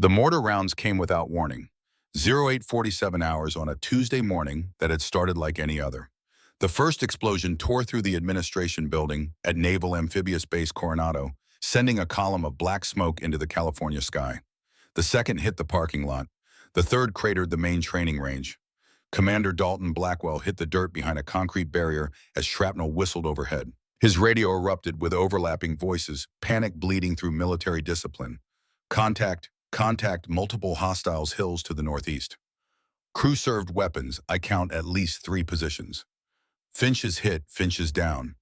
The mortar rounds came without warning. 0847 hours on a Tuesday morning that had started like any other. The first explosion tore through the administration building at Naval Amphibious Base Coronado, sending a column of black smoke into the California sky. The second hit the parking lot. The third cratered the main training range. Commander Dalton Blackwell hit the dirt behind a concrete barrier as shrapnel whistled overhead. His radio erupted with overlapping voices, panic bleeding through military discipline. Contact, contact multiple hostiles hills to the northeast. Crew-served weapons, I count at least 3 positions. Finch is hit, Finch is down.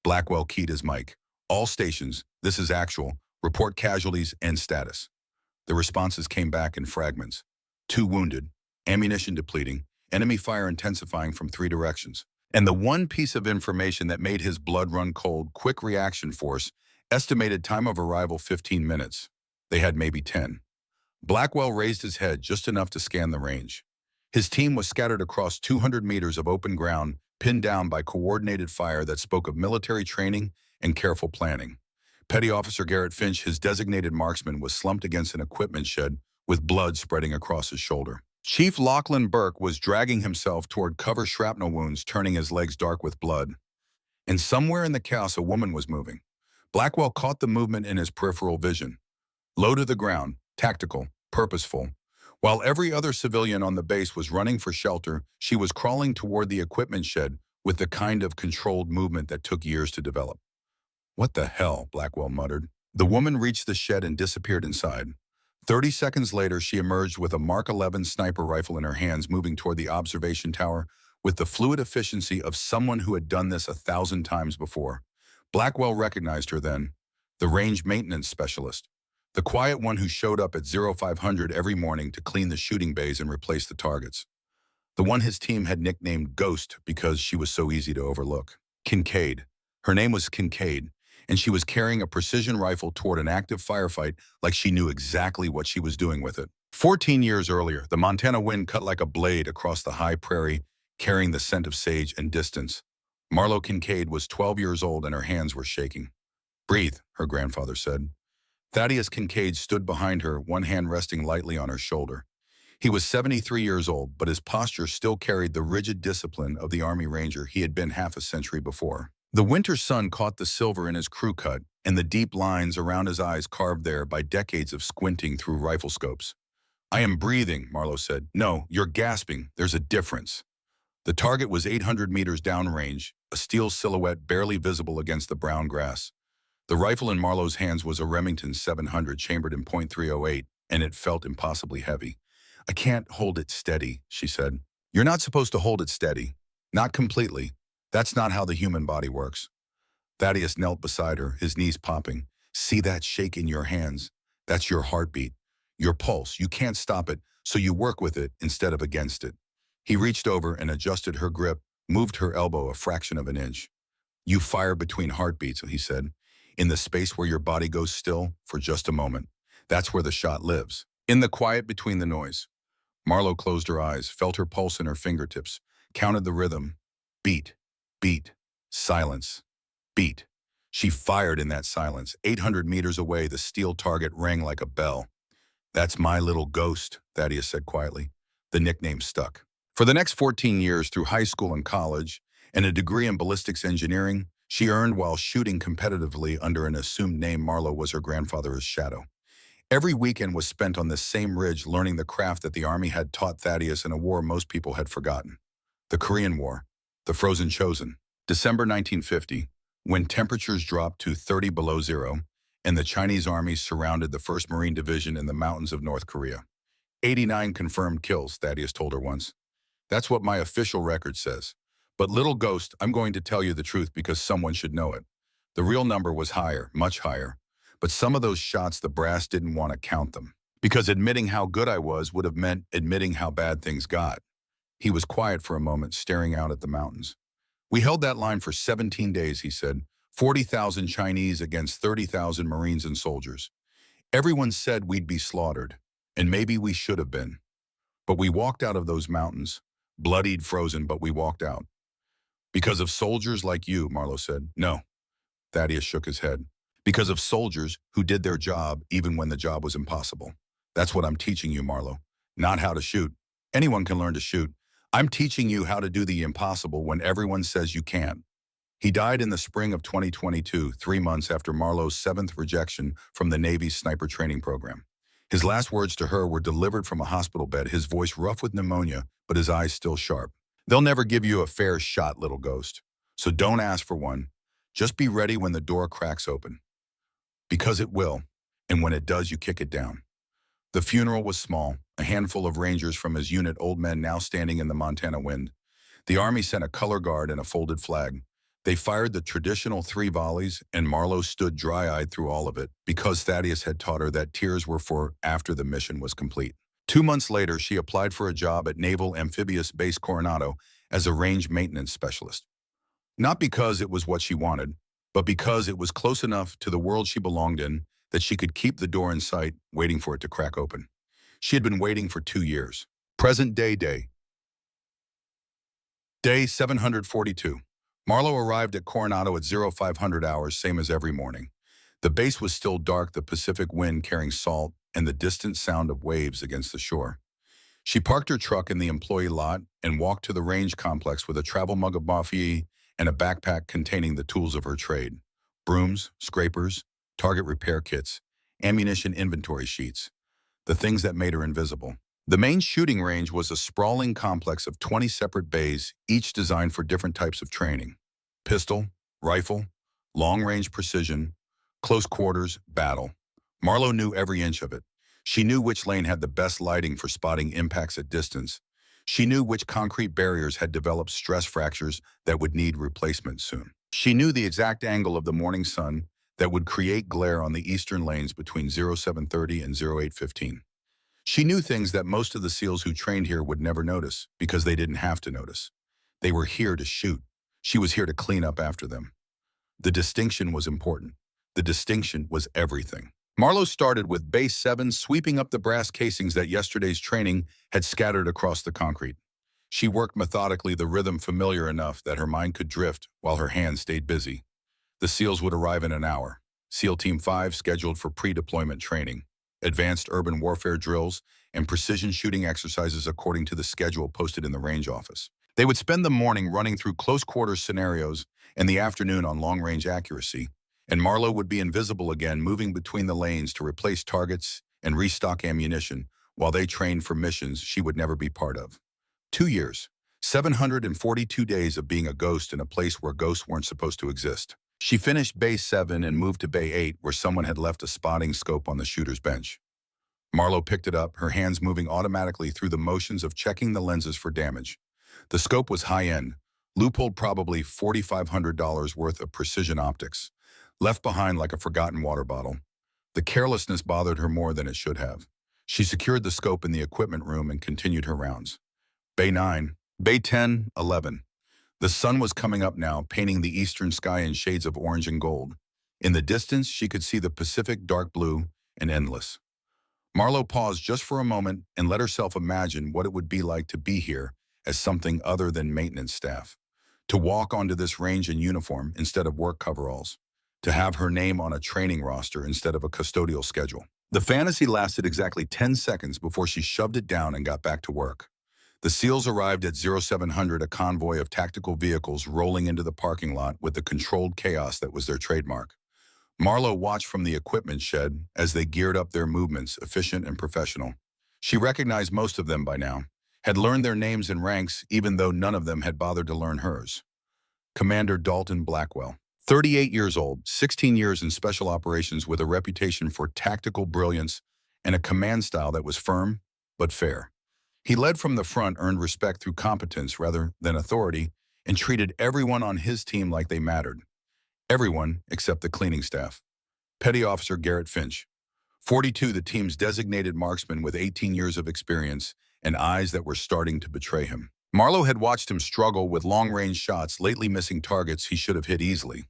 Blackwell keyed his mic. All stations, this is actual, report casualties and status. The responses came back in fragments. 2 wounded, ammunition depleting, enemy fire intensifying from 3 directions. And the one piece of information that made his blood run cold, quick reaction force, estimated time of arrival 15 minutes. They had maybe 10. Blackwell raised his head just enough to scan the range. His team was scattered across 200 meters of open ground, pinned down by coordinated fire that spoke of military training and careful planning. Petty Officer Garrett Finch, his designated marksman, was slumped against an equipment shed with blood spreading across his shoulder. Chief Lachlan Burke was dragging himself toward cover shrapnel wounds, turning his legs dark with blood. And somewhere in the chaos, a woman was moving. Blackwell caught the movement in his peripheral vision. Low to the ground, tactical, purposeful. While every other civilian on the base was running for shelter, she was crawling toward the equipment shed with the kind of controlled movement that took years to develop. "What the hell?" Blackwell muttered. The woman reached the shed and disappeared inside. 30 seconds later, she emerged with a Mark 11 sniper rifle in her hands, moving toward the observation tower with the fluid efficiency of someone who had done this 1,000 times before. Blackwell recognized her then, the range maintenance specialist, the quiet one who showed up at 0500 every morning to clean the shooting bays and replace the targets. The one his team had nicknamed Ghost because she was so easy to overlook. Kincaid. Her name was Kincaid, and she was carrying a precision rifle toward an active firefight like she knew exactly what she was doing with it. 14 years earlier, the Montana wind cut like a blade across the high prairie, carrying the scent of sage and distance. Marlo Kincaid was 12 years old and her hands were shaking. "Breathe," her grandfather said. Thaddeus Kincaid stood behind her, one hand resting lightly on her shoulder. He was 73 years old, but his posture still carried the rigid discipline of the Army Ranger he had been half a century before. The winter sun caught the silver in his crew cut and the deep lines around his eyes carved there by decades of squinting through rifle scopes. "I am breathing," Marlo said. "No, you're gasping. There's a difference." The target was 800 meters downrange, a steel silhouette barely visible against the brown grass. The rifle in Marlo's hands was a Remington 700 chambered in .308, and it felt impossibly heavy. "I can't hold it steady," she said. "You're not supposed to hold it steady. Not completely. That's not how the human body works." Thaddeus knelt beside her, his knees popping. "See that shake in your hands? That's your heartbeat, your pulse. You can't stop it, so you work with it instead of against it." He reached over and adjusted her grip, moved her elbow a fraction of an inch. "You fire between heartbeats," he said. "In the space where your body goes still for just a moment. That's where the shot lives. In the quiet between the noise." Marlo closed her eyes, felt her pulse in her fingertips, counted the rhythm. Beat, beat, silence, beat. She fired in that silence. 800 meters away, the steel target rang like a bell. "That's my little ghost," Thaddeus said quietly. The nickname stuck. For the next 14 years, through high school and college, and a degree in ballistics engineering, she earned while shooting competitively under an assumed name. Marlo was her grandfather's shadow. Every weekend was spent on this same ridge learning the craft that the Army had taught Thaddeus in a war most people had forgotten. The Korean War. The Frozen Chosen. December 1950, when temperatures dropped to 30 below zero, and the Chinese Army surrounded the 1st Marine Division in the mountains of North Korea. 89 confirmed kills, Thaddeus told her once. "That's what my official record says. But little ghost, I'm going to tell you the truth because someone should know it. The real number was higher, much higher. But some of those shots, the brass didn't want to count them. Because admitting how good I was would have meant admitting how bad things got." He was quiet for a moment, staring out at the mountains. "We held that line for 17 days, he said. 40,000 Chinese against 30,000 Marines and soldiers. Everyone said we'd be slaughtered, and maybe we should have been. But we walked out of those mountains, bloodied, frozen, but we walked out. Because of soldiers like you," Marlo said. "No." Thaddeus shook his head. "Because of soldiers who did their job even when the job was impossible." That's what I'm teaching you, Marlowe. Not how to shoot. Anyone can learn to shoot. I'm teaching you how to do the impossible when everyone says you can't. He died in the spring of 2022, 3 months after Marlowe's seventh rejection from the Navy's sniper training program. His last words to her were delivered from a hospital bed, his voice rough with pneumonia, but his eyes still sharp. They'll never give you a fair shot, little ghost. So don't ask for one. Just be ready when the door cracks open. Because it will. And when it does, you kick it down. The funeral was small, a handful of Rangers from his unit, old men now standing in the Montana wind. The Army sent a color guard and a folded flag. They fired the traditional 3 volleys, and Marlowe stood dry-eyed through all of it, because Thaddeus had taught her that tears were for after the mission was complete. 2 months later, she applied for a job at Naval Amphibious Base Coronado as a range maintenance specialist. Not because it was what she wanted, but because it was close enough to the world she belonged in that she could keep the door in sight, waiting for it to crack open. She had been waiting for 2 years. Present day. Day 742. Marlowe arrived at Coronado at 0500 hours, same as every morning. The base was still dark, the Pacific wind carrying salt and the distant sound of waves against the shore. She parked her truck in the employee lot and walked to the range complex with a travel mug of coffee and a backpack containing the tools of her trade: brooms, scrapers, target repair kits, ammunition inventory sheets, the things that made her invisible. The main shooting range was a sprawling complex of 20 separate bays, each designed for different types of training: pistol, rifle, long-range precision, close quarters, battle. Marlowe knew every inch of it. She knew which lane had the best lighting for spotting impacts at distance. She knew which concrete barriers had developed stress fractures that would need replacement soon. She knew the exact angle of the morning sun that would create glare on the eastern lanes between 0730 and 0815. She knew things that most of the SEALs who trained here would never notice because they didn't have to notice. They were here to shoot. She was here to clean up after them. The distinction was important. The distinction was everything. Marlowe started with Base 7, sweeping up the brass casings that yesterday's training had scattered across the concrete. She worked methodically, the rhythm familiar enough that her mind could drift while her hands stayed busy. The SEALs would arrive in an hour. SEAL Team 5 scheduled for pre-deployment training, advanced urban warfare drills, and precision shooting exercises according to the schedule posted in the range office. They would spend the morning running through close-quarters scenarios and the afternoon on long-range accuracy, and Marlowe would be invisible again, moving between the lanes to replace targets and restock ammunition while they trained for missions she would never be part of. 2 years, 742 days of being a ghost in a place where ghosts weren't supposed to exist. She finished Base 7 and moved to Bay 8, where someone had left a spotting scope on the shooter's bench. Marlowe picked it up, her hands moving automatically through the motions of checking the lenses for damage. The scope was high-end, loopholed probably $4,500 worth of precision optics, left behind like a forgotten water bottle. The carelessness bothered her more than it should have. She secured the scope in the equipment room and continued her rounds. Bay 9, Bay 10, 11. The sun was coming up now, painting the eastern sky in shades of orange and gold. In the distance, she could see the Pacific dark blue and endless. Marlowe paused just for a moment and let herself imagine what it would be like to be here as something other than maintenance staff. To walk onto this range in uniform instead of work coveralls. To have her name on a training roster instead of a custodial schedule. The fantasy lasted exactly 10 seconds before she shoved it down and got back to work. The SEALs arrived at 0700, a convoy of tactical vehicles rolling into the parking lot with the controlled chaos that was their trademark. Marlowe watched from the equipment shed as they geared up their movements, efficient and professional. She recognized most of them by now, had learned their names and ranks even though none of them had bothered to learn hers. Commander Dalton Blackwell, 38 years old, 16 years in special operations with a reputation for tactical brilliance and a command style that was firm but fair. He led from the front, earned respect through competence rather than authority, and treated everyone on his team like they mattered. Everyone except the cleaning staff. Petty Officer Garrett Finch, 42, the team's designated marksman with 18 years of experience and eyes that were starting to betray him. Marlowe had watched him struggle with long-range shots, lately missing targets he should have hit easily.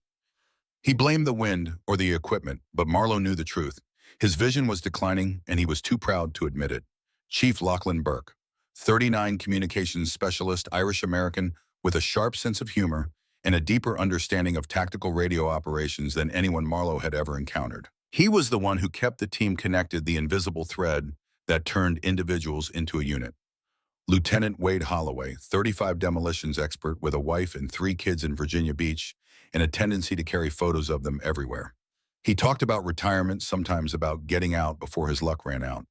He blamed the wind or the equipment, but Marlowe knew the truth. His vision was declining, and he was too proud to admit it. Chief Lachlan Burke, 39, communications specialist, Irish-American, with a sharp sense of humor and a deeper understanding of tactical radio operations than anyone Marlowe had ever encountered. He was the one who kept the team connected, the invisible thread that turned individuals into a unit. Lieutenant Wade Holloway, 35 demolitions expert with a wife and 3 kids in Virginia Beach, and a tendency to carry photos of them everywhere. He talked about retirement, sometimes about getting out before his luck ran out.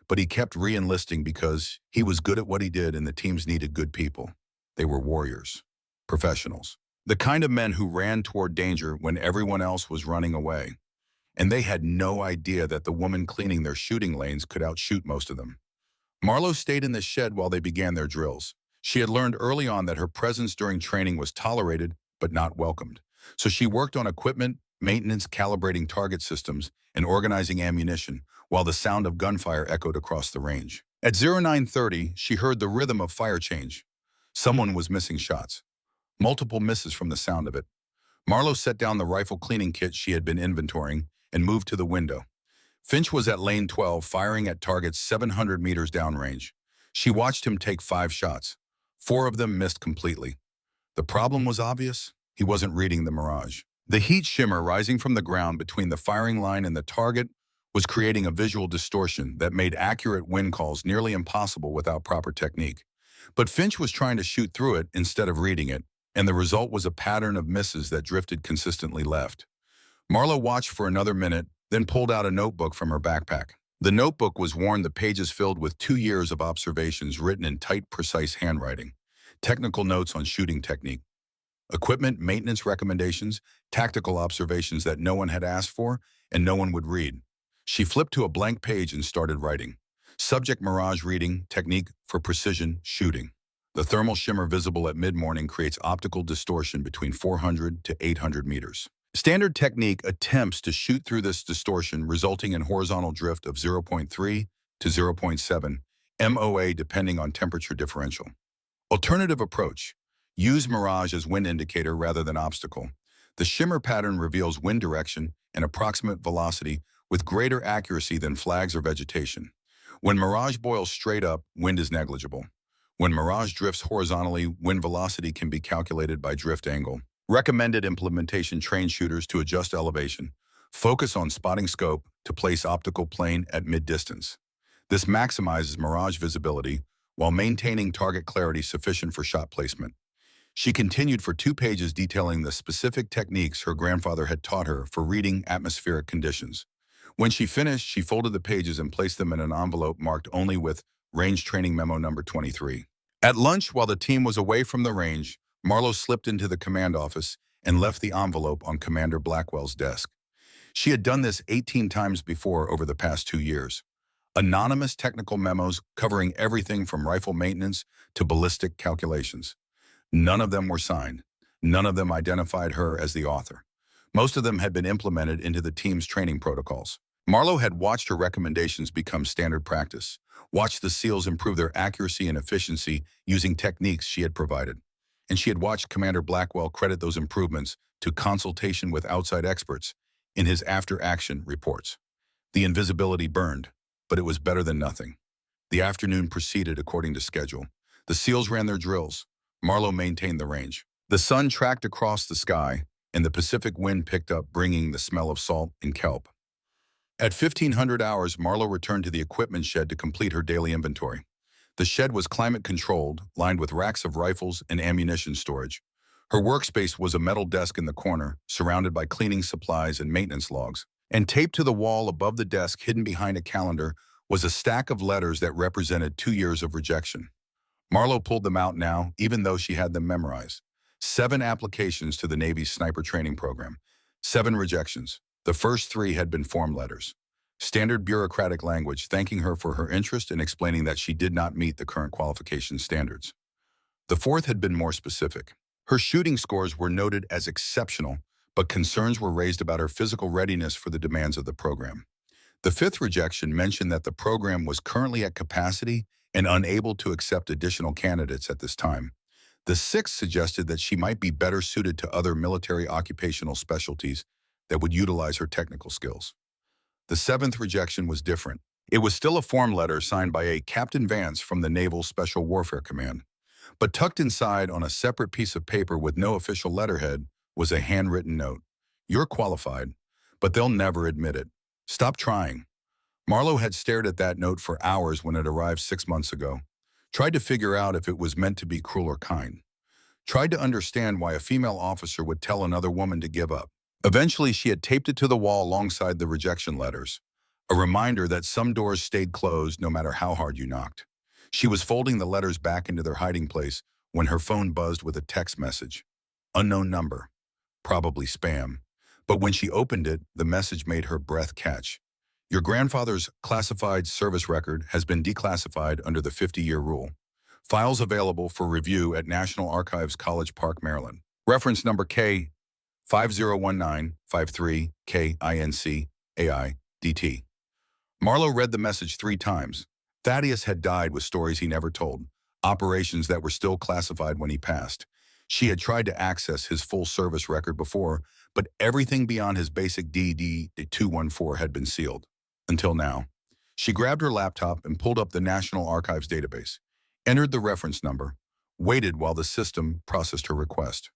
But he kept re-enlisting because he was good at what he did and the teams needed good people. They were warriors, professionals. The kind of men who ran toward danger when everyone else was running away. And they had no idea that the woman cleaning their shooting lanes could outshoot most of them. Marlowe stayed in the shed while they began their drills. She had learned early on that her presence during training was tolerated but not welcomed. So she worked on equipment, maintenance, calibrating target systems, and organizing ammunition, while the sound of gunfire echoed across the range. At 0930, she heard the rhythm of fire change. Someone was missing shots. Multiple misses from the sound of it. Marlowe set down the rifle cleaning kit she had been inventorying and moved to the window. Finch was at lane 12, firing at targets 700 meters downrange. She watched him take 5 shots. 4 of them missed completely. The problem was obvious. He wasn't reading the mirage. The heat shimmer rising from the ground between the firing line and the target was creating a visual distortion that made accurate wind calls nearly impossible without proper technique. But Finch was trying to shoot through it instead of reading it, and the result was a pattern of misses that drifted consistently left. Marlowe watched for another minute, then pulled out a notebook from her backpack. The notebook was worn, the pages filled with 2 years of observations written in tight, precise handwriting. Technical notes on shooting technique, equipment maintenance recommendations, tactical observations that no one had asked for and no one would read. She flipped to a blank page and started writing. Subject: mirage reading, technique for precision shooting. The thermal shimmer visible at mid-morning creates optical distortion between 400 to 800 meters. Standard technique attempts to shoot through this distortion, resulting in horizontal drift of 0.3 to 0.7 MOA depending on temperature differential. Alternative approach: use mirage as wind indicator rather than obstacle. The shimmer pattern reveals wind direction and approximate velocity with greater accuracy than flags or vegetation. When mirage boils straight up, wind is negligible. When mirage drifts horizontally, wind velocity can be calculated by drift angle. Recommended implementation: train shooters to adjust elevation. Focus on spotting scope to place optical plane at mid-distance. This maximizes mirage visibility while maintaining target clarity sufficient for shot placement. She continued for 2 pages detailing the specific techniques her grandfather had taught her for reading atmospheric conditions. When she finished, she folded the pages and placed them in an envelope marked only with Range Training Memo number 23. At lunch, while the team was away from the range, Marlowe slipped into the command office and left the envelope on Commander Blackwell's desk. She had done this 18 times before over the past 2 years. Anonymous technical memos covering everything from rifle maintenance to ballistic calculations. None of them were signed. None of them identified her as the author. Most of them had been implemented into the team's training protocols. Marlowe had watched her recommendations become standard practice, watched the SEALs improve their accuracy and efficiency using techniques she had provided. And she had watched Commander Blackwell credit those improvements to consultation with outside experts in his after-action reports. The invisibility burned, but it was better than nothing. The afternoon proceeded according to schedule. The SEALs ran their drills. Marlowe maintained the range. The sun tracked across the sky, and the Pacific wind picked up, bringing the smell of salt and kelp. At 1500 hours, Marlowe returned to the equipment shed to complete her daily inventory. The shed was climate-controlled, lined with racks of rifles and ammunition storage. Her workspace was a metal desk in the corner, surrounded by cleaning supplies and maintenance logs. And taped to the wall above the desk, hidden behind a calendar, was a stack of letters that represented 2 years of rejection. Marlowe pulled them out now, even though she had them memorized. 7 applications to the Navy's sniper training program. 7 rejections. The first 3 had been form letters. Standard bureaucratic language thanking her for her interest and explaining that she did not meet the current qualification standards. The 4th had been more specific. Her shooting scores were noted as exceptional, but concerns were raised about her physical readiness for the demands of the program. The 5th rejection mentioned that the program was currently at capacity and unable to accept additional candidates at this time. The 6th suggested that she might be better suited to other military occupational specialties that would utilize her technical skills. The 7th rejection was different. It was still a form letter signed by a Captain Vance from the Naval Special Warfare Command. But tucked inside on a separate piece of paper with no official letterhead was a handwritten note. "You're qualified, but they'll never admit it. Stop trying." Marlowe had stared at that note for hours when it arrived 6 months ago. Tried to figure out if it was meant to be cruel or kind. Tried to understand why a female officer would tell another woman to give up. Eventually, she had taped it to the wall alongside the rejection letters, a reminder that some doors stayed closed no matter how hard you knocked. She was folding the letters back into their hiding place when her phone buzzed with a text message. Unknown number, probably spam. But when she opened it, the message made her breath catch. Your grandfather's classified service record has been declassified under the 50-year rule. Files available for review at National Archives, College Park, Maryland. Reference number K 501953 KINC AIDT. Marlowe read the message 3 times. Thaddeus had died with stories he never told, operations that were still classified when he passed. She had tried to access his full service record before, but everything beyond his basic DD-214 had been sealed. Until now. She grabbed her laptop and pulled up the National Archives database, entered the reference number, waited while the system processed her request.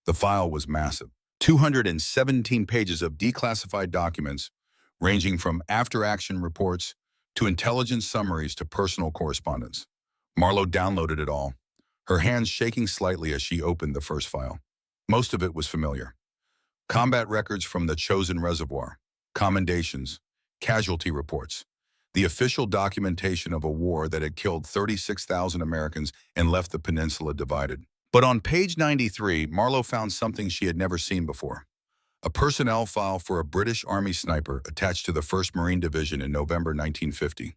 The file was massive. 217 pages of declassified documents, ranging from after-action reports to intelligence summaries to personal correspondence. Marlowe downloaded it all, her hands shaking slightly as she opened the first file. Most of it was familiar. Combat records from the Chosin Reservoir, commendations, casualty reports, the official documentation of a war that had killed 36,000 Americans and left the peninsula divided. But on page 93, Marlowe found something she had never seen before. A personnel file for a British Army sniper attached to the 1st Marine Division in November 1950.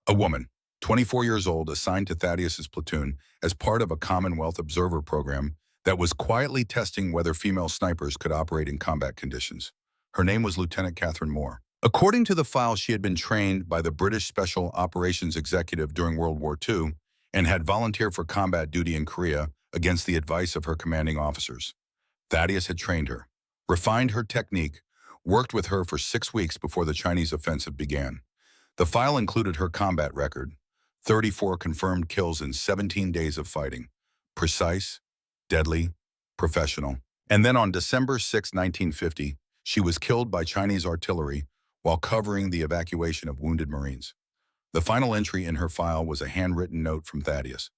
A woman, 24 years old, assigned to Thaddeus's platoon as part of a Commonwealth observer program that was quietly testing whether female snipers could operate in combat conditions. Her name was Lieutenant Catherine Moore. According to the file, she had been trained by the British Special Operations Executive during World War II and had volunteered for combat duty in Korea against the advice of her commanding officers. Thaddeus had trained her, refined her technique, worked with her for 6 weeks before the Chinese offensive began. The file included her combat record, 34 confirmed kills in 17 days of fighting. Precise, deadly, professional. And then on December 6, 1950, she was killed by Chinese artillery while covering the evacuation of wounded Marines. The final entry in her file was a handwritten note from Thaddeus.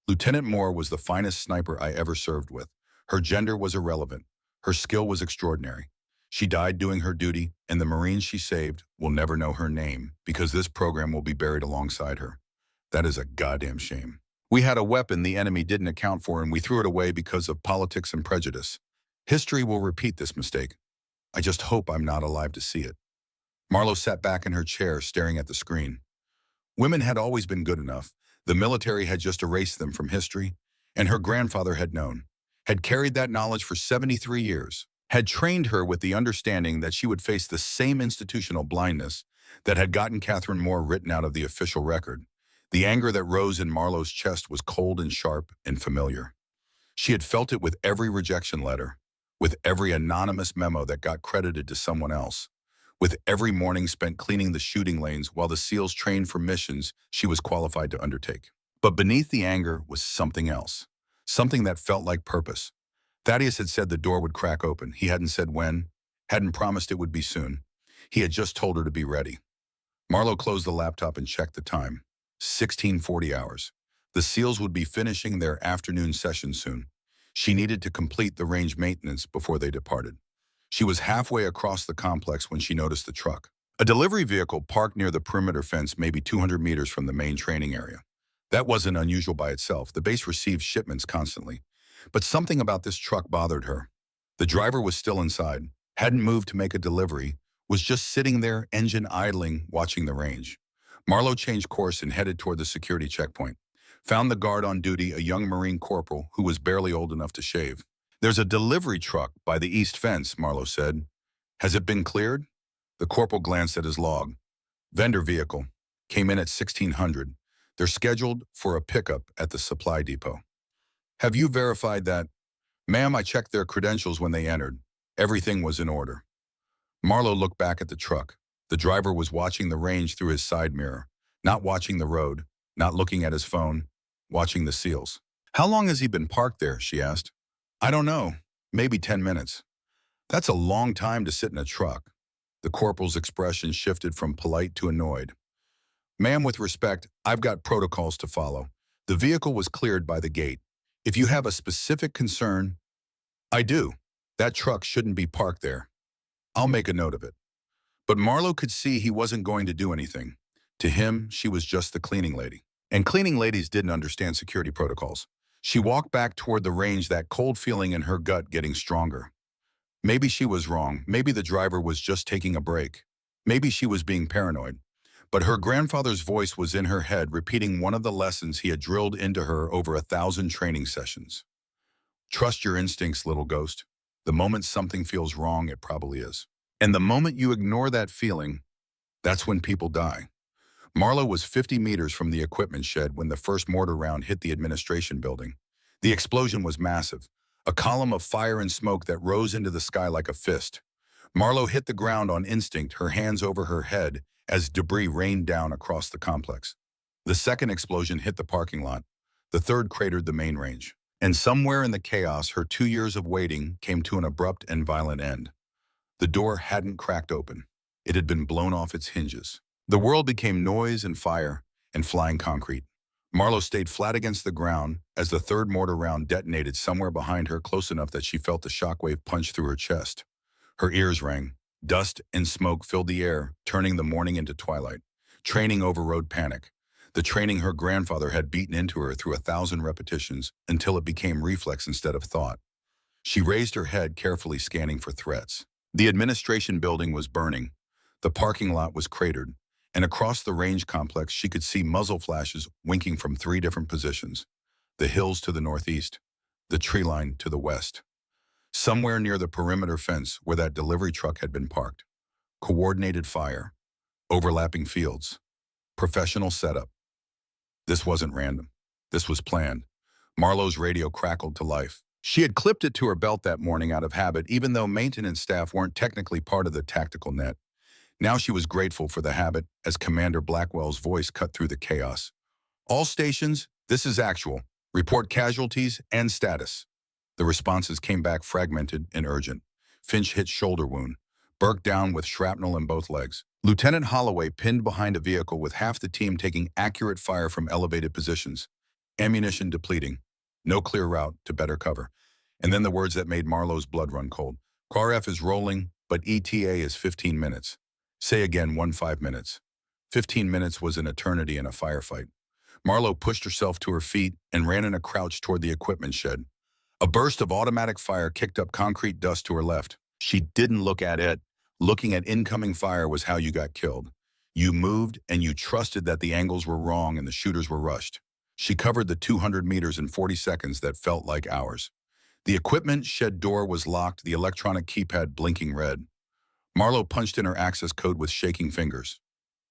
Lieutenant Moore was the finest sniper I ever served with. Her gender was irrelevant. Her skill was extraordinary. She died doing her duty, and the Marines she saved will never know her name because this program will be buried alongside her. That is a goddamn shame. We had a weapon the enemy didn't account for, and we threw it away because of politics and prejudice. History will repeat this mistake. I just hope I'm not alive to see it. Marlowe sat back in her chair, staring at the screen. Women had always been good enough. The military had just erased them from history, and her grandfather had known, had carried that knowledge for 73 years, had trained her with the understanding that she would face the same institutional blindness that had gotten Catherine Moore written out of the official record. The anger that rose in Marlowe's chest was cold and sharp and familiar. She had felt it with every rejection letter, with every anonymous memo that got credited to someone else, with every morning spent cleaning the shooting lanes while the SEALs trained for missions she was qualified to undertake. But beneath the anger was something else, something that felt like purpose. Thaddeus had said the door would crack open. He hadn't said when, hadn't promised it would be soon. He had just told her to be ready. Marlowe closed the laptop and checked the time. 1640 hours. The SEALs would be finishing their afternoon session soon. She needed to complete the range maintenance before they departed. She was halfway across the complex when she noticed the truck. A delivery vehicle parked near the perimeter fence, maybe 200 meters from the main training area. That wasn't unusual by itself. The base received shipments constantly. But something about this truck bothered her. The driver was still inside, hadn't moved to make a delivery, was just sitting there, engine idling, watching the range. Marlowe changed course and headed toward the security checkpoint. Found the guard on duty, a young Marine corporal who was barely old enough to shave. There's a delivery truck by the east fence, Marlowe said. Has it been cleared? The corporal glanced at his log. Vendor vehicle. Came in at 1600. They're scheduled for a pickup at the supply depot. Have you verified that? Ma'am, I checked their credentials when they entered. Everything was in order. Marlowe looked back at the truck. The driver was watching the range through his side mirror, not watching the road, not looking at his phone, watching the SEALs. How long has he been parked there, she asked. I don't know, maybe 10 minutes. That's a long time to sit in a truck. The corporal's expression shifted from polite to annoyed. "Ma'am, with respect, I've got protocols to follow. The vehicle was cleared by the gate. If you have a specific concern—" "I do. That truck shouldn't be parked there. I'll make a note of it." But Marlowe could see he wasn't going to do anything. To him, she was just the cleaning lady. And cleaning ladies didn't understand security protocols. She walked back toward the range, that cold feeling in her gut getting stronger. Maybe she was wrong. Maybe the driver was just taking a break. Maybe she was being paranoid. But her grandfather's voice was in her head, repeating one of the lessons he had drilled into her over 1,000 training sessions. Trust your instincts, little ghost. The moment something feels wrong, it probably is. And the moment you ignore that feeling, that's when people die. Marlowe was 50 meters from the equipment shed when the first mortar round hit the administration building. The explosion was massive, a column of fire and smoke that rose into the sky like a fist. Marlowe hit the ground on instinct, her hands over her head, as debris rained down across the complex. The second explosion hit the parking lot. The third cratered the main range. And somewhere in the chaos, her 2 years of waiting came to an abrupt and violent end. The door hadn't cracked open. It had been blown off its hinges. The world became noise and fire and flying concrete. Marlowe stayed flat against the ground as the third mortar round detonated somewhere behind her, close enough that she felt the shockwave punch through her chest. Her ears rang. Dust and smoke filled the air, turning the morning into twilight. Training overrode panic. The training her grandfather had beaten into her through 1,000 repetitions until it became reflex instead of thought. She raised her head, carefully scanning for threats. The administration building was burning. The parking lot was cratered. And across the range complex, she could see muzzle flashes winking from 3 different positions. The hills to the northeast, the tree line to the west. Somewhere near the perimeter fence where that delivery truck had been parked. Coordinated fire, overlapping fields, professional setup. This wasn't random. This was planned. Marlowe's radio crackled to life. She had clipped it to her belt that morning out of habit, even though maintenance staff weren't technically part of the tactical net. Now she was grateful for the habit as Commander Blackwell's voice cut through the chaos. "All stations, this is actual. Report casualties and status." The responses came back fragmented and urgent. Finch hit shoulder wound. Burke down with shrapnel in both legs. Lieutenant Holloway pinned behind a vehicle with half the team taking accurate fire from elevated positions. Ammunition depleting. No clear route to better cover. And then the words that made Marlowe's blood run cold. "CARF is rolling, but ETA is 15 minutes. Say again, 15 minutes." 15 minutes was an eternity in a firefight. Marlowe pushed herself to her feet and ran in a crouch toward the equipment shed. A burst of automatic fire kicked up concrete dust to her left. She didn't look at it. Looking at incoming fire was how you got killed. You moved and you trusted that the angles were wrong and the shooters were rushed. She covered the 200 meters in 40 seconds that felt like hours. The equipment shed door was locked, the electronic keypad blinking red. Marlowe punched in her access code with shaking fingers.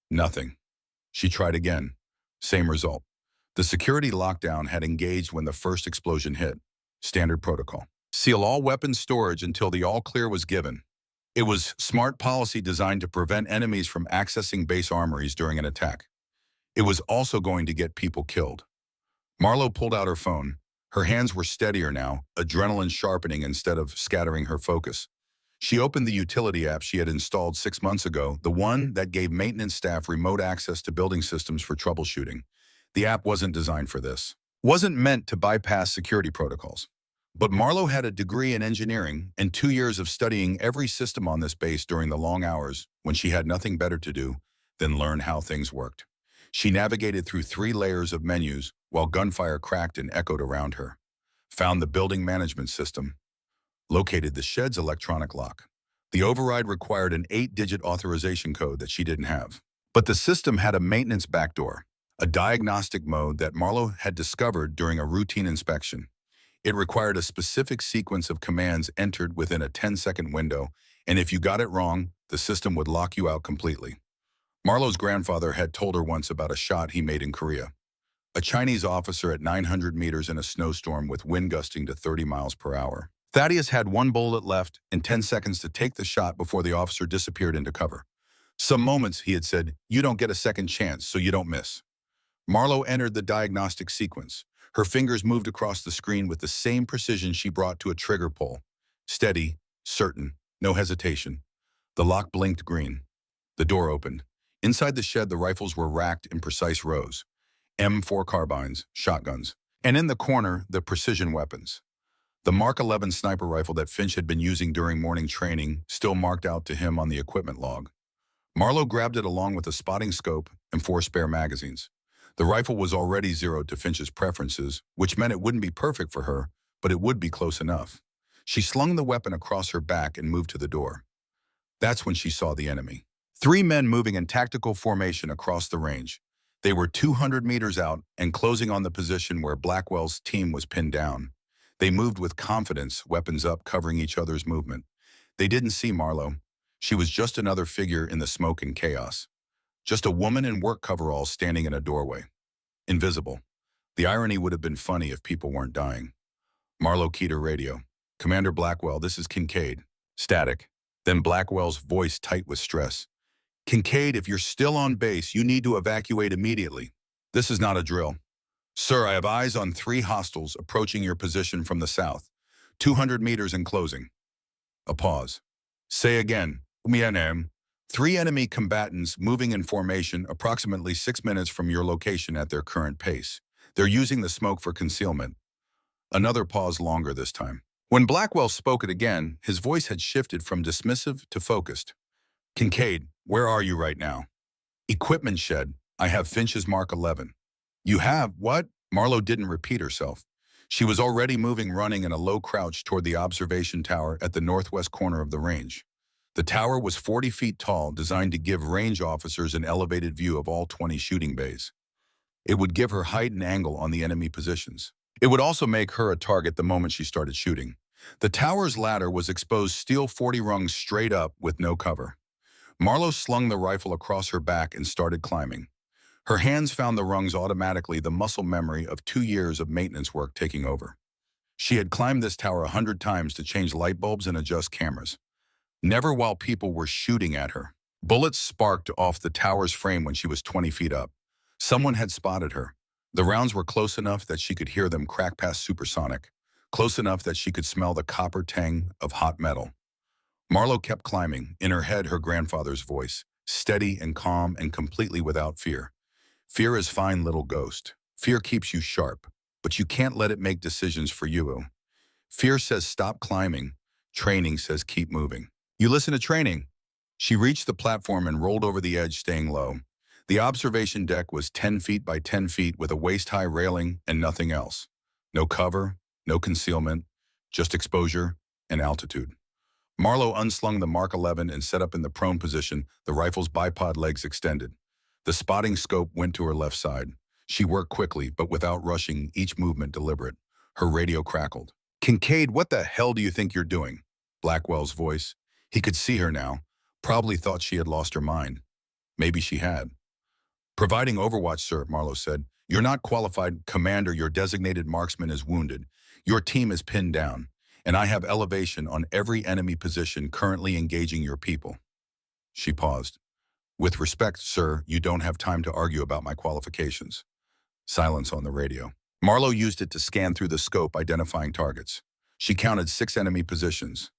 Nothing. She tried again. Same result. The security lockdown had engaged when the first explosion hit. Standard protocol. Seal all weapons storage until the all-clear was given. It was smart policy designed to prevent enemies from accessing base armories during an attack. It was also going to get people killed. Marlowe pulled out her phone. Her hands were steadier now, adrenaline sharpening instead of scattering her focus. She opened the utility app she had installed 6 months ago, the one that gave maintenance staff remote access to building systems for troubleshooting. The app wasn't designed for this. Wasn't meant to bypass security protocols. But Marlowe had a degree in engineering and 2 years of studying every system on this base during the long hours when she had nothing better to do than learn how things worked. She navigated through 3 layers of menus while gunfire cracked and echoed around her. Found the building management system. Located the shed's electronic lock. The override required an 8-digit authorization code that she didn't have. But the system had a maintenance backdoor, a diagnostic mode that Marlowe had discovered during a routine inspection. It required a specific sequence of commands entered within a 10-second window, and if you got it wrong, the system would lock you out completely. Marlowe's grandfather had told her once about a shot he made in Korea. A Chinese officer at 900 meters in a snowstorm with wind gusting to 30 miles per hour. Thaddeus had 1 bullet left and 10 seconds to take the shot before the officer disappeared into cover. "Some moments," he had said, "you don't get a second chance, so you don't miss." Marlowe entered the diagnostic sequence. Her fingers moved across the screen with the same precision she brought to a trigger pull. Steady, certain, no hesitation. The lock blinked green. The door opened. Inside the shed, the rifles were racked in precise rows. M4 carbines, shotguns. And in the corner, the precision weapons. The Mark 11 sniper rifle that Finch had been using during morning training, still marked out to him on the equipment log. Marlowe grabbed it along with a spotting scope and 4 spare magazines. The rifle was already zeroed to Finch's preferences, which meant it wouldn't be perfect for her, but it would be close enough. She slung the weapon across her back and moved to the door. That's when she saw the enemy. 3 men moving in tactical formation across the range. They were 200 meters out and closing on the position where Blackwell's team was pinned down. They moved with confidence, weapons up, covering each other's movement. They didn't see Marlowe. She was just another figure in the smoke and chaos. Just a woman in work coveralls standing in a doorway. Invisible. The irony would have been funny if people weren't dying. Marlowe keyed her radio. "Commander Blackwell, this is Kincaid." Static. Then Blackwell's voice tight with stress. "Kincaid, if you're still on base, you need to evacuate immediately. This is not a drill. Sir, I have eyes on 3 hostiles approaching your position from the south. 200 meters and closing." A pause. "Say again." "Mianem." 3 enemy combatants moving in formation approximately 6 minutes from your location at their current pace. They're using the smoke for concealment. Another pause, longer this time. When Blackwell spoke it again, his voice had shifted from dismissive to focused. "Kincaid, where are you right now?" "Equipment shed. I have Finch's Mark 11. "You have what?" Marlowe didn't repeat herself. She was already moving, running in a low crouch toward the observation tower at the northwest corner of the range. The tower was 40 feet tall, designed to give range officers an elevated view of all 20 shooting bays. It would give her height and angle on the enemy positions. It would also make her a target the moment she started shooting. The tower's ladder was exposed steel 40 rungs straight up with no cover. Marlowe slung the rifle across her back and started climbing. Her hands found the rungs automatically, the muscle memory of 2 years of maintenance work taking over. She had climbed this tower 100 times to change light bulbs and adjust cameras. Never while people were shooting at her. Bullets sparked off the tower's frame when she was 20 feet up. Someone had spotted her. The rounds were close enough that she could hear them crack past supersonic, close enough that she could smell the copper tang of hot metal. Marlowe kept climbing, in her head her grandfather's voice, steady and calm and completely without fear. "Fear is fine, little ghost. Fear keeps you sharp, but you can't let it make decisions for you. Fear says stop climbing. Training says keep moving. You listen to training." She reached the platform and rolled over the edge, staying low. The observation deck was 10 feet by 10 feet with a waist-high railing and nothing else. No cover, no concealment, just exposure and altitude. Marlowe unslung the Mark 11 and set up in the prone position, the rifle's bipod legs extended. The spotting scope went to her left side. She worked quickly, but without rushing, each movement deliberate. Her radio crackled. "Kincaid, what the hell do you think you're doing?" Blackwell's voice. He could see her now. Probably thought she had lost her mind. Maybe she had. "Providing overwatch, sir," Marlowe said. "You're not qualified, Commander. Your designated marksman is wounded. Your team is pinned down. And I have elevation on every enemy position currently engaging your people." She paused. "With respect, sir, you don't have time to argue about my qualifications." Silence on the radio. Marlowe used it to scan through the scope, identifying targets. She counted 6 enemy positions.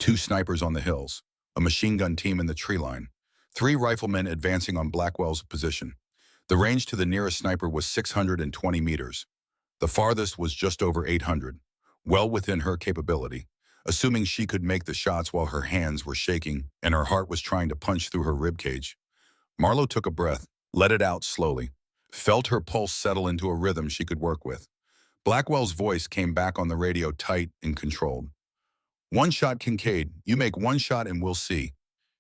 2 snipers on the hills, a machine gun team in the tree line, 3 riflemen advancing on Blackwell's position. The range to the nearest sniper was 620 meters. The farthest was just over 800, well within her capability. Assuming she could make the shots while her hands were shaking and her heart was trying to punch through her ribcage. Marlowe took a breath, let it out slowly, felt her pulse settle into a rhythm she could work with. Blackwell's voice came back on the radio, tight and controlled. "1 shot, Kincaid. You make 1 shot and we'll see.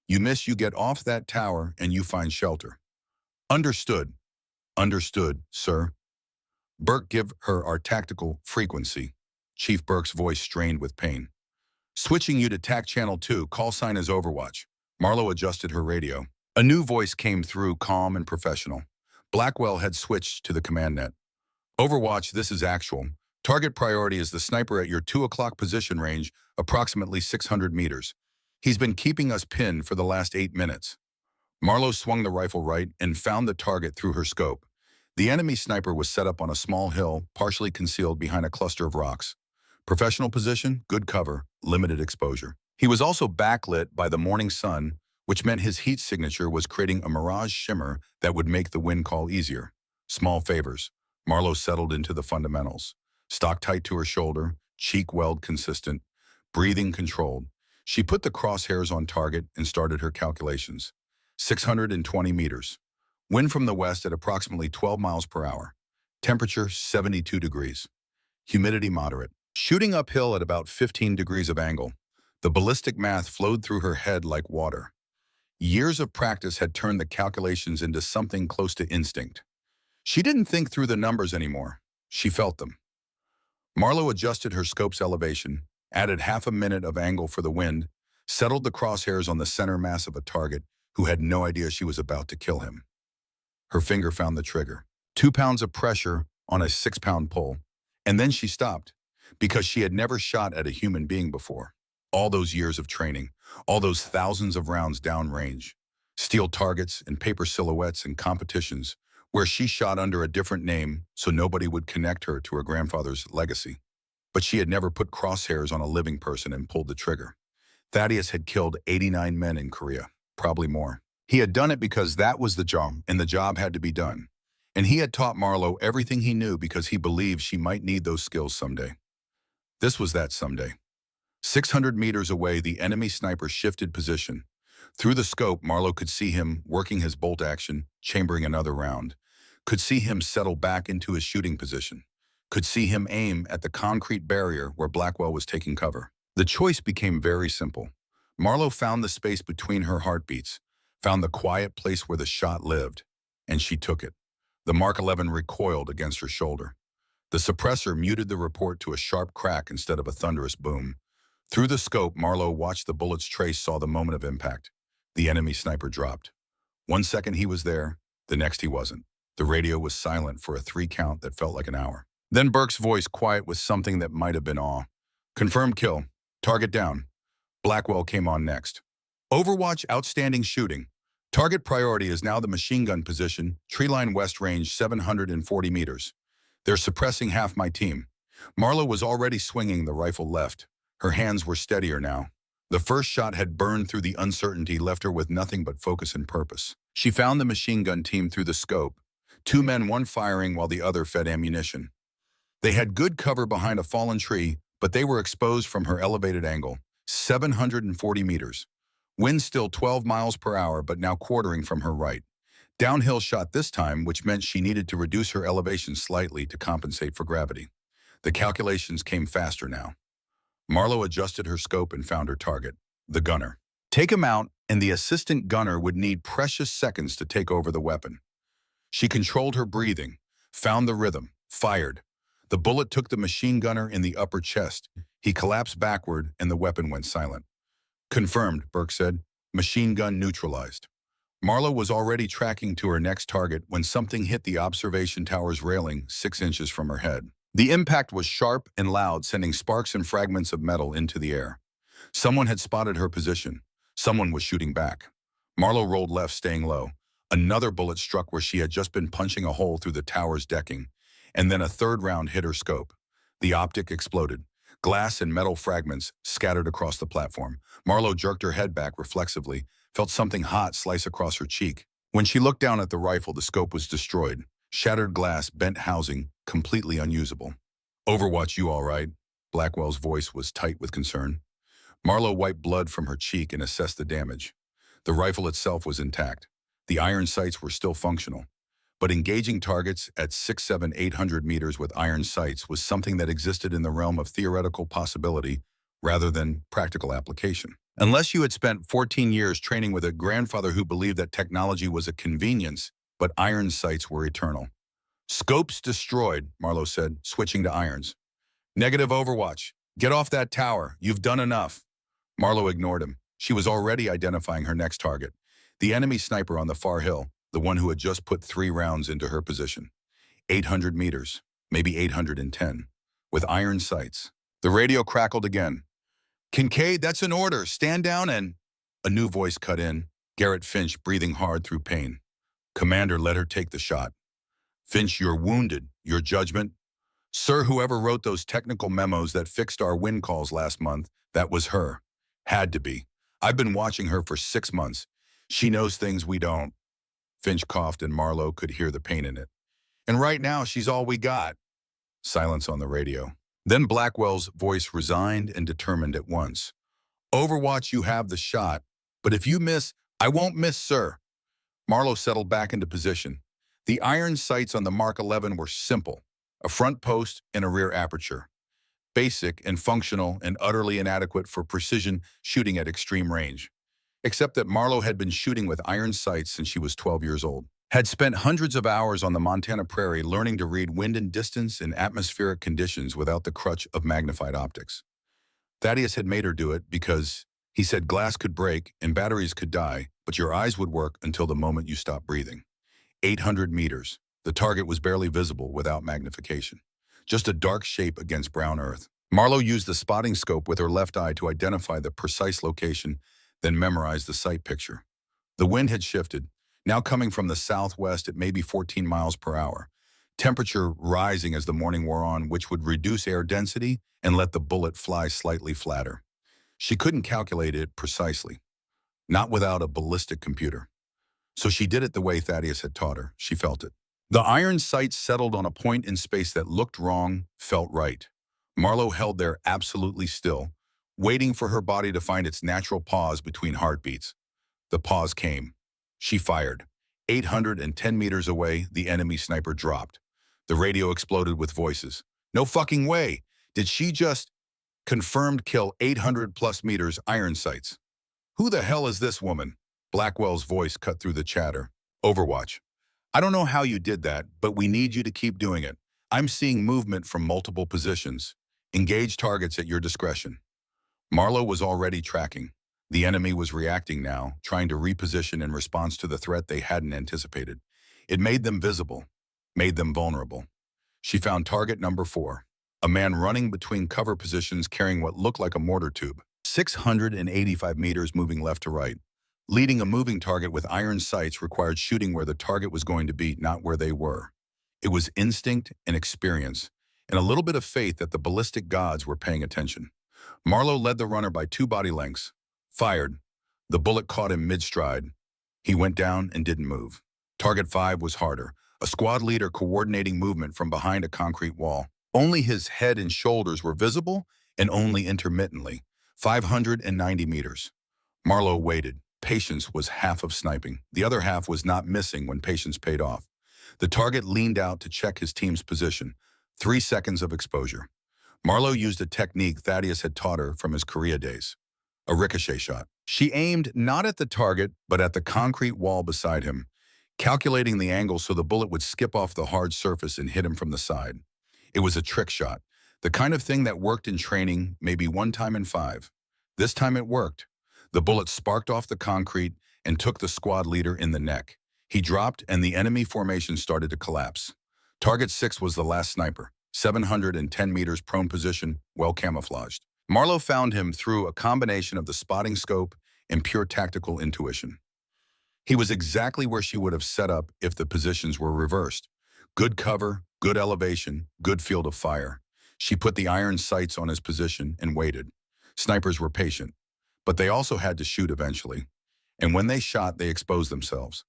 You miss, you get off that tower and you find shelter." "Understood." "Understood, sir." "Burke, give her our tactical frequency." Chief Burke's voice strained with pain. "Switching you to TAC Channel 2, call sign is Overwatch." Marlowe adjusted her radio. A new voice came through, calm and professional. Blackwell had switched to the command net. "Overwatch, this is actual. Target priority is the sniper at your 2 o'clock position range, approximately 600 meters. He's been keeping us pinned for the last 8 minutes." Marlowe swung the rifle right and found the target through her scope. The enemy sniper was set up on a small hill, partially concealed behind a cluster of rocks. Professional position, good cover, limited exposure. He was also backlit by the morning sun, which meant his heat signature was creating a mirage shimmer that would make the wind call easier. Small favors. Marlowe settled into the fundamentals. Stock tight to her shoulder, cheek weld consistent, breathing controlled. She put the crosshairs on target and started her calculations. 620 meters. Wind from the west at approximately 12 miles per hour. Temperature 72 degrees. Humidity moderate. Shooting uphill at about 15 degrees of angle. The ballistic math flowed through her head like water. Years of practice had turned the calculations into something close to instinct. She didn't think through the numbers anymore. She felt them. Marlowe adjusted her scope's elevation, added half a minute of angle for the wind, settled the crosshairs on the center mass of a target who had no idea she was about to kill him. Her finger found the trigger. 2 pounds of pressure on a 6-pound pull. And then she stopped, because she had never shot at a human being before. All those years of training, all those thousands of rounds downrange, steel targets and paper silhouettes and competitions, where she shot under a different name so nobody would connect her to her grandfather's legacy. But she had never put crosshairs on a living person and pulled the trigger. Thaddeus had killed 89 men in Korea, probably more. He had done it because that was the job, and the job had to be done. And he had taught Marlowe everything he knew because he believed she might need those skills someday. This was that someday. 600 meters away, the enemy sniper shifted position. Through the scope, Marlowe could see him working his bolt action, chambering another round. Could see him settle back into his shooting position. Could see him aim at the concrete barrier where Blackwell was taking cover. The choice became very simple. Marlowe found the space between her heartbeats, found the quiet place where the shot lived, and she took it. The Mark 11 recoiled against her shoulder. The suppressor muted the report to a sharp crack instead of a thunderous boom. Through the scope, Marlowe watched the bullet's trace, saw the moment of impact. The enemy sniper dropped. 1 second he was there, the next he wasn't. The radio was silent for a 3 count that felt like an hour. Then Burke's voice, quiet with something that might have been awe. Confirmed kill. Target down. Blackwell came on next. Overwatch, outstanding shooting. Target priority is now the machine gun position, treeline west range 740 meters. They're suppressing half my team. Marlowe was already swinging the rifle left. Her hands were steadier now. The first shot had burned through the uncertainty, left her with nothing but focus and purpose. She found the machine gun team through the scope. 2 men, one firing while the other fed ammunition. They had good cover behind a fallen tree, but they were exposed from her elevated angle. 740 meters. Wind still 12 miles per hour, but now quartering from her right. Downhill shot this time, which meant she needed to reduce her elevation slightly to compensate for gravity. The calculations came faster now. Marlowe adjusted her scope and found her target, the gunner. Take him out, and the assistant gunner would need precious seconds to take over the weapon. She controlled her breathing, found the rhythm, fired. The bullet took the machine gunner in the upper chest. He collapsed backward, and the weapon went silent. Confirmed, Burke said. Machine gun neutralized. Marlowe was already tracking to her next target when something hit the observation tower's railing 6 inches from her head. The impact was sharp and loud, sending sparks and fragments of metal into the air. Someone had spotted her position. Someone was shooting back. Marlowe rolled left, staying low. Another bullet struck where she had just been punching a hole through the tower's decking, and then a third round hit her scope. The optic exploded. Glass and metal fragments scattered across the platform. Marlowe jerked her head back reflexively, felt something hot slice across her cheek. When she looked down at the rifle, the scope was destroyed. Shattered glass, bent housing, completely unusable. Overwatch, you all right? Blackwell's voice was tight with concern. Marlowe wiped blood from her cheek and assessed the damage. The rifle itself was intact. The iron sights were still functional. But engaging targets at 6, 7, 800 meters with iron sights was something that existed in the realm of theoretical possibility rather than practical application. Unless you had spent 14 years training with a grandfather who believed that technology was a convenience, but iron sights were eternal. Scopes destroyed, Marlowe said, switching to irons. Negative Overwatch. Get off that tower. You've done enough. Marlowe ignored him. She was already identifying her next target. The enemy sniper on the far hill, the one who had just put 3 rounds into her position. 800 meters, maybe 810, with iron sights. The radio crackled again. Kincaid, that's an order. Stand down and... A new voice cut in, Garrett Finch breathing hard through pain. Commander, let her take the shot. Finch, you're wounded. Your judgment? Sir, whoever wrote those technical memos that fixed our wind calls last month, that was her. Had to be. I've been watching her for 6 months. She knows things we don't. Finch coughed and Marlowe could hear the pain in it. And right now, she's all we got. Silence on the radio. Then Blackwell's voice resigned and determined at once. Overwatch, you have the shot. But if you miss, I won't miss, sir. Marlowe settled back into position. The iron sights on the Mark 11 were simple. A front post and a rear aperture. Basic and functional and utterly inadequate for precision shooting at extreme range. Except that Marlowe had been shooting with iron sights since she was 12 years old. Had spent hundreds of hours on the Montana prairie learning to read wind and distance and atmospheric conditions without the crutch of magnified optics. Thaddeus had made her do it because he said glass could break and batteries could die, but your eyes would work until the moment you stopped breathing. 800 meters. The target was barely visible without magnification. Just a dark shape against brown earth. Marlowe used the spotting scope with her left eye to identify the precise location, then memorized the sight picture. The wind had shifted, now coming from the southwest at maybe 14 miles per hour. Temperature rising as the morning wore on, which would reduce air density and let the bullet fly slightly flatter. She couldn't calculate it precisely, not without a ballistic computer. So she did it the way Thaddeus had taught her. She felt it. The iron sights settled on a point in space that looked wrong, felt right. Marlowe held there absolutely still, waiting for her body to find its natural pause between heartbeats. The pause came. She fired. 810 meters away, the enemy sniper dropped. The radio exploded with voices. No fucking way! Did she just confirmed kill 800 plus meters iron sights? Who the hell is this woman? Blackwell's voice cut through the chatter. Overwatch. I don't know how you did that, but we need you to keep doing it. I'm seeing movement from multiple positions. Engage targets at your discretion. Marlowe was already tracking. The enemy was reacting now, trying to reposition in response to the threat they hadn't anticipated. It made them visible, made them vulnerable. She found target number 4, a man running between cover positions carrying what looked like a mortar tube. 685 meters moving left to right. Leading a moving target with iron sights required shooting where the target was going to be, not where they were. It was instinct and experience, and a little bit of faith that the ballistic gods were paying attention. Marlowe led the runner by 2 body lengths. Fired. The bullet caught him mid-stride. He went down and didn't move. Target 5 was harder, a squad leader coordinating movement from behind a concrete wall. Only his head and shoulders were visible, and only intermittently. 590 meters. Marlowe waited. Patience was half of sniping. The other half was not missing when patience paid off. The target leaned out to check his team's position. 3 seconds of exposure. Marlowe used a technique Thaddeus had taught her from his Korea days. A ricochet shot. She aimed not at the target, but at the concrete wall beside him, calculating the angle so the bullet would skip off the hard surface and hit him from the side. It was a trick shot, the kind of thing that worked in training maybe 1 time in 5. This time it worked. The bullet sparked off the concrete and took the squad leader in the neck. He dropped and the enemy formation started to collapse. Target 6 was the last sniper, 710 meters prone position, well camouflaged. Marlowe found him through a combination of the spotting scope and pure tactical intuition. He was exactly where she would have set up if the positions were reversed. Good cover, good elevation, good field of fire. She put the iron sights on his position and waited. Snipers were patient, but they also had to shoot eventually. And when they shot, they exposed themselves.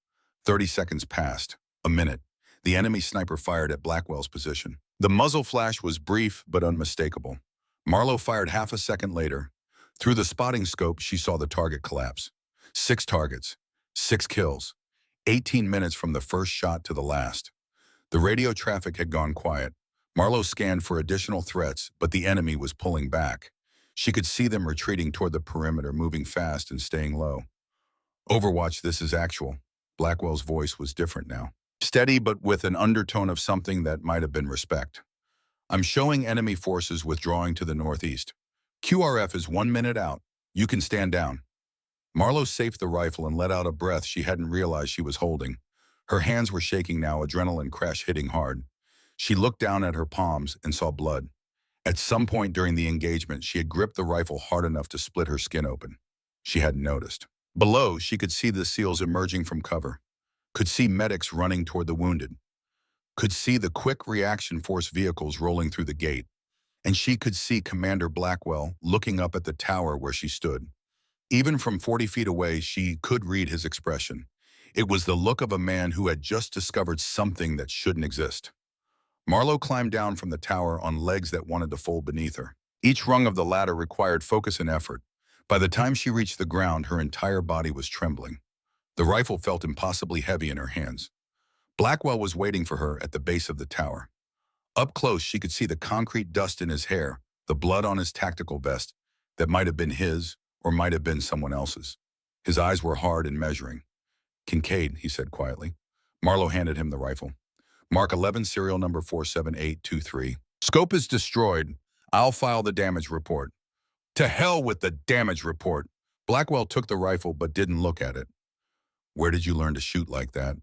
30 seconds passed. A minute. The enemy sniper fired at Blackwell's position. The muzzle flash was brief but unmistakable. Marlowe fired half a second later. Through the spotting scope, she saw the target collapse. 6 targets, 6 kills, 18 minutes from the first shot to the last. The radio traffic had gone quiet. Marlowe scanned for additional threats, but the enemy was pulling back. She could see them retreating toward the perimeter, moving fast and staying low. Overwatch, this is actual. Blackwell's voice was different now. Steady, but with an undertone of something that might have been respect. I'm showing enemy forces withdrawing to the northeast. QRF is 1 minute out. You can stand down. Marlowe safed the rifle and let out a breath she hadn't realized she was holding. Her hands were shaking now, adrenaline crash hitting hard. She looked down at her palms and saw blood. At some point during the engagement, she had gripped the rifle hard enough to split her skin open. She hadn't noticed. Below, she could see the SEALs emerging from cover. Could see medics running toward the wounded. Could see the quick reaction force vehicles rolling through the gate. And she could see Commander Blackwell looking up at the tower where she stood. Even from 40 feet away, she could read his expression. It was the look of a man who had just discovered something that shouldn't exist. Marlowe climbed down from the tower on legs that wanted to fold beneath her. Each rung of the ladder required focus and effort. By the time she reached the ground, her entire body was trembling. The rifle felt impossibly heavy in her hands. Blackwell was waiting for her at the base of the tower. Up close, she could see the concrete dust in his hair, the blood on his tactical vest that might have been his or might have been someone else's. His eyes were hard and measuring. "Kincaid," he said quietly. Marlowe handed him the rifle. "Mark 11, serial number 47823. Scope is destroyed. I'll file the damage report." "To hell with the damage report." Blackwell took the rifle but didn't look at it. "Where did you learn to shoot like that?"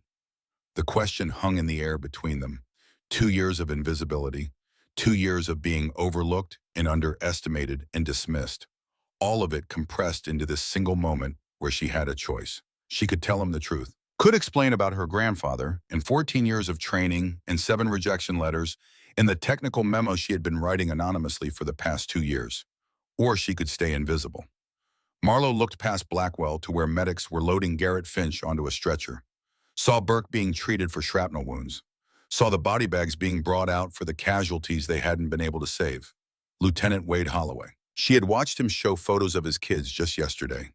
The question hung in the air between them. 2 years of invisibility, 2 years of being overlooked and underestimated and dismissed. All of it compressed into this single moment where she had a choice. She could tell him the truth, could explain about her grandfather and 14 years of training and 7 rejection letters and the technical memo she had been writing anonymously for the past 2 years. Or she could stay invisible. Marlowe looked past Blackwell to where medics were loading Garrett Finch onto a stretcher. Saw Burke being treated for shrapnel wounds. Saw the body bags being brought out for the casualties they hadn't been able to save. Lieutenant Wade Holloway. She had watched him show photos of his kids just yesterday.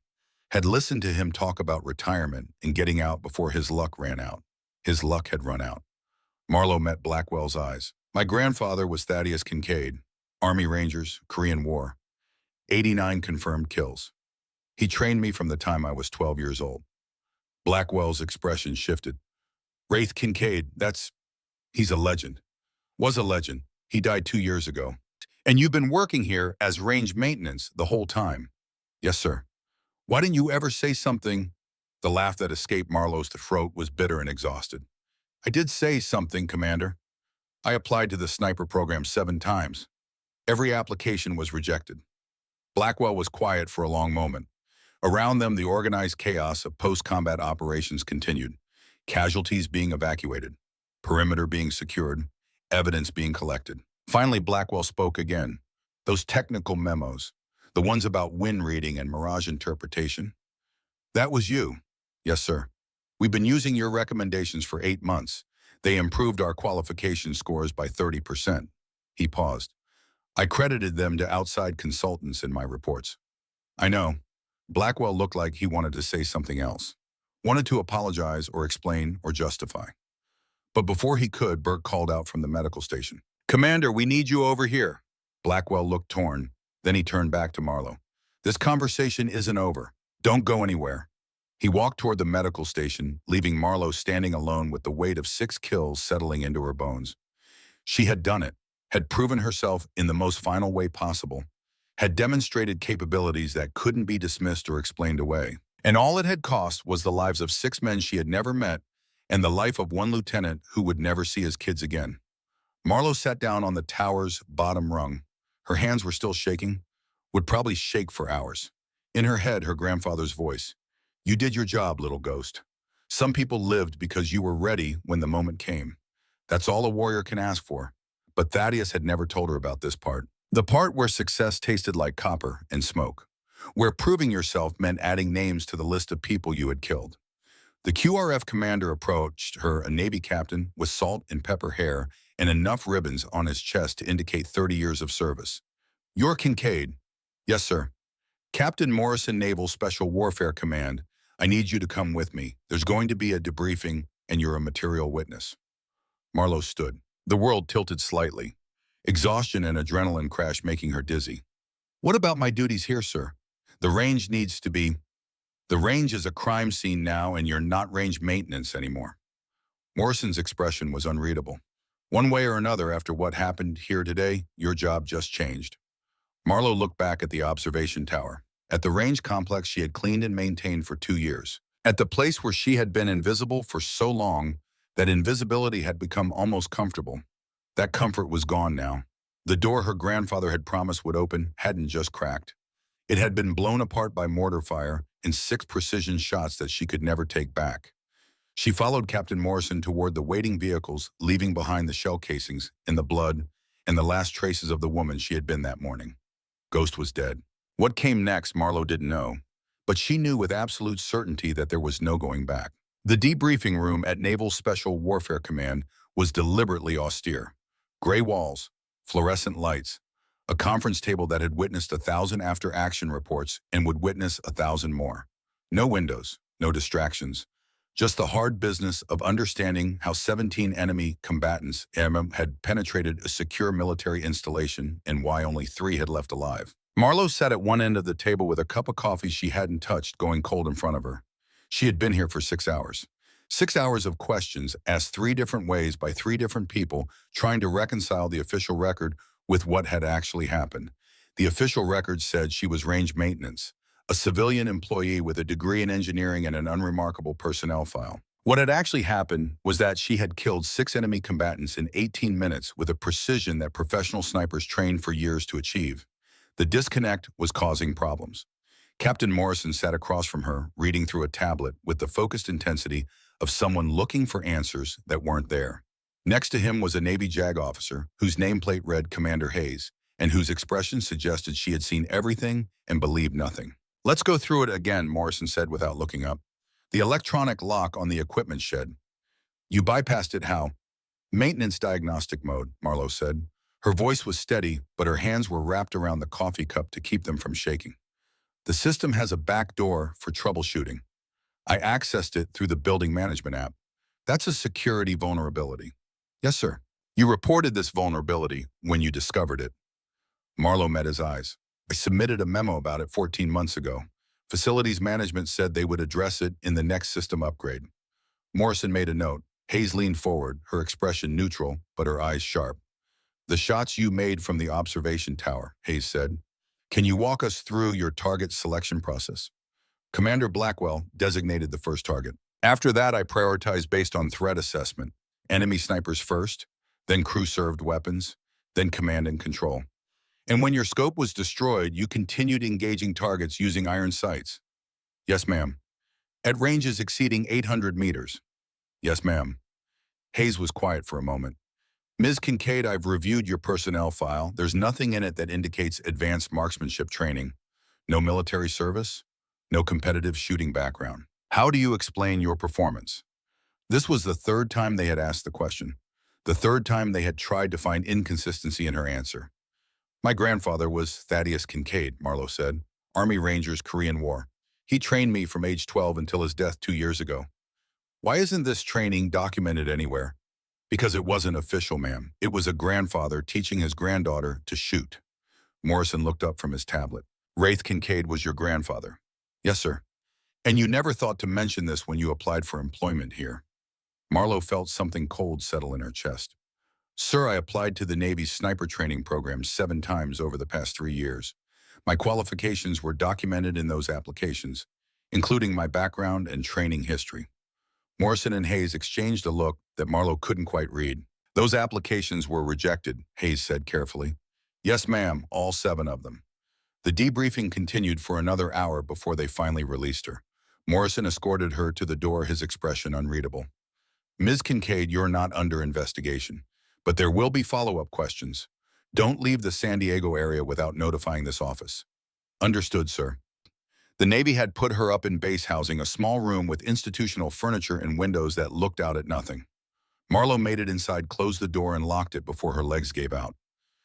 Had listened to him talk about retirement and getting out before his luck ran out. His luck had run out. Marlowe met Blackwell's eyes. "My grandfather was Thaddeus Kincaid. Army Rangers, Korean War. 89 confirmed kills. He trained me from the time I was 12 years old." Blackwell's expression shifted. "Wraith Kincaid, he's a legend. Was a legend. He died 2 years ago. And you've been working here as range maintenance the whole time." "Yes, sir." "Why didn't you ever say something?" The laugh that escaped Marlowe's throat was bitter and exhausted. "I did say something, Commander. I applied to the sniper program 7 times. Every application was rejected." Blackwell was quiet for a long moment. Around them, the organized chaos of post-combat operations continued. Casualties being evacuated, perimeter being secured, evidence being collected. Finally, Blackwell spoke again. "Those technical memos, the ones about wind reading and mirage interpretation, that was you." "Yes, sir. We've been using your recommendations for 8 months. They improved our qualification scores by 30%. He paused. "I credited them to outside consultants in my reports." "I know." Blackwell looked like he wanted to say something else. Wanted to apologize or explain or justify. But before he could, Burke called out from the medical station. "Commander, we need you over here." Blackwell looked torn. Then he turned back to Marlowe. "This conversation isn't over. Don't go anywhere." He walked toward the medical station, leaving Marlowe standing alone with the weight of 6 kills settling into her bones. She had done it, had proven herself in the most final way possible, had demonstrated capabilities that couldn't be dismissed or explained away. And all it had cost was the lives of 6 men she had never met and the life of 1 lieutenant who would never see his kids again. Marlowe sat down on the tower's bottom rung. Her hands were still shaking, would probably shake for hours. In her head, her grandfather's voice. "You did your job, little ghost. Some people lived because you were ready when the moment came. That's all a warrior can ask for." But Thaddeus had never told her about this part. The part where success tasted like copper and smoke. Where proving yourself meant adding names to the list of people you had killed. The QRF commander approached her, a Navy captain with salt and pepper hair and enough ribbons on his chest to indicate 30 years of service. "You're Kincaid." "Yes, sir." "Captain Morrison, Naval Special Warfare Command. I need you to come with me. There's going to be a debriefing, and you're a material witness." Marlowe stood. The world tilted slightly. Exhaustion and adrenaline crash making her dizzy. "What about my duties here, sir? The range needs to be..." "The range is a crime scene now, and you're not range maintenance anymore." Morrison's expression was unreadable. "One way or another, after what happened here today, your job just changed." Marlowe looked back at the observation tower, at the range complex she had cleaned and maintained for 2 years, at the place where she had been invisible for so long that invisibility had become almost comfortable. That comfort was gone now. The door her grandfather had promised would open hadn't just cracked. It had been blown apart by mortar fire and 6 precision shots that she could never take back. She followed Captain Morrison toward the waiting vehicles, leaving behind the shell casings and the blood and the last traces of the woman she had been that morning. Ghost was dead. What came next, Marlowe didn't know. but she knew with absolute certainty that there was no going back. The debriefing room at Naval Special Warfare Command was deliberately austere. Gray walls, fluorescent lights, a conference table that had witnessed 1,000 after-action reports and would witness 1,000 more. No windows, no distractions, just the hard business of understanding how 17 enemy combatants had penetrated a secure military installation and why only 3 had left alive. Marlowe sat at one end of the table with a cup of coffee she hadn't touched going cold in front of her. She had been here for 6 hours. 6 hours of questions asked 3 different ways by 3 different people trying to reconcile the official record with what had actually happened. The official record said she was range maintenance, a civilian employee with a degree in engineering and an unremarkable personnel file. What had actually happened was that she had killed 6 enemy combatants in 18 minutes with a precision that professional snipers trained for years to achieve. The disconnect was causing problems. Captain Morrison sat across from her, reading through a tablet with the focused intensity of someone looking for answers that weren't there. Next to him was a Navy JAG officer whose nameplate read Commander Hayes, and whose expression suggested she had seen everything and believed nothing. "Let's go through it again," Morrison said without looking up. "The electronic lock on the equipment shed. You bypassed it how?" "Maintenance diagnostic mode," Marlowe said. Her voice was steady, but her hands were wrapped around the coffee cup to keep them from shaking. "The system has a back door for troubleshooting. I accessed it through the building management app. That's a security vulnerability." "Yes, sir." "You reported this vulnerability when you discovered it." Marlowe met his eyes. "I submitted a memo about it 14 months ago. Facilities management said they would address it in the next system upgrade." Morrison made a note. Hayes leaned forward, her expression neutral, but her eyes sharp. "The shots you made from the observation tower," Hayes said. "Can you walk us through your target selection process?" "Commander Blackwell designated the first target. After that, I prioritized based on threat assessment. Enemy snipers first, then crew-served weapons, then command and control. And when your scope was destroyed, you continued engaging targets using iron sights." "Yes, ma'am." "At ranges exceeding 800 meters." "Yes, ma'am." Hayes was quiet for a moment. "Ms. Kincaid, I've reviewed your personnel file. There's nothing in it that indicates advanced marksmanship training. No military service, no competitive shooting background. How do you explain your performance?" This was the 3rd time they had asked the question. The 3rd time they had tried to find inconsistency in her answer. "My grandfather was Thaddeus Kincaid," Marlowe said. "Army Rangers, Korean War. He trained me from age 12 until his death 2 years ago." "Why isn't this training documented anywhere?" "Because it wasn't official, ma'am. It was a grandfather teaching his granddaughter to shoot." Morrison looked up from his tablet. "Wraith Kincaid was your grandfather?" "Yes, sir." "And you never thought to mention this when you applied for employment here?" Marlowe felt something cold settle in her chest. "Sir, I applied to the Navy's sniper training program 7 times over the past 3 years. My qualifications were documented in those applications, including my background and training history." Morrison and Hayes exchanged a look that Marlowe couldn't quite read. "Those applications were rejected," Hayes said carefully. "Yes, ma'am, all 7 of them." The debriefing continued for another hour before they finally released her. Morrison escorted her to the door, his expression unreadable. "Ms. Kincaid, you're not under investigation, but there will be follow-up questions. Don't leave the San Diego area without notifying this office." "Understood, sir." The Navy had put her up in base housing, a small room with institutional furniture and windows that looked out at nothing. Marlowe made it inside, closed the door, and locked it before her legs gave out.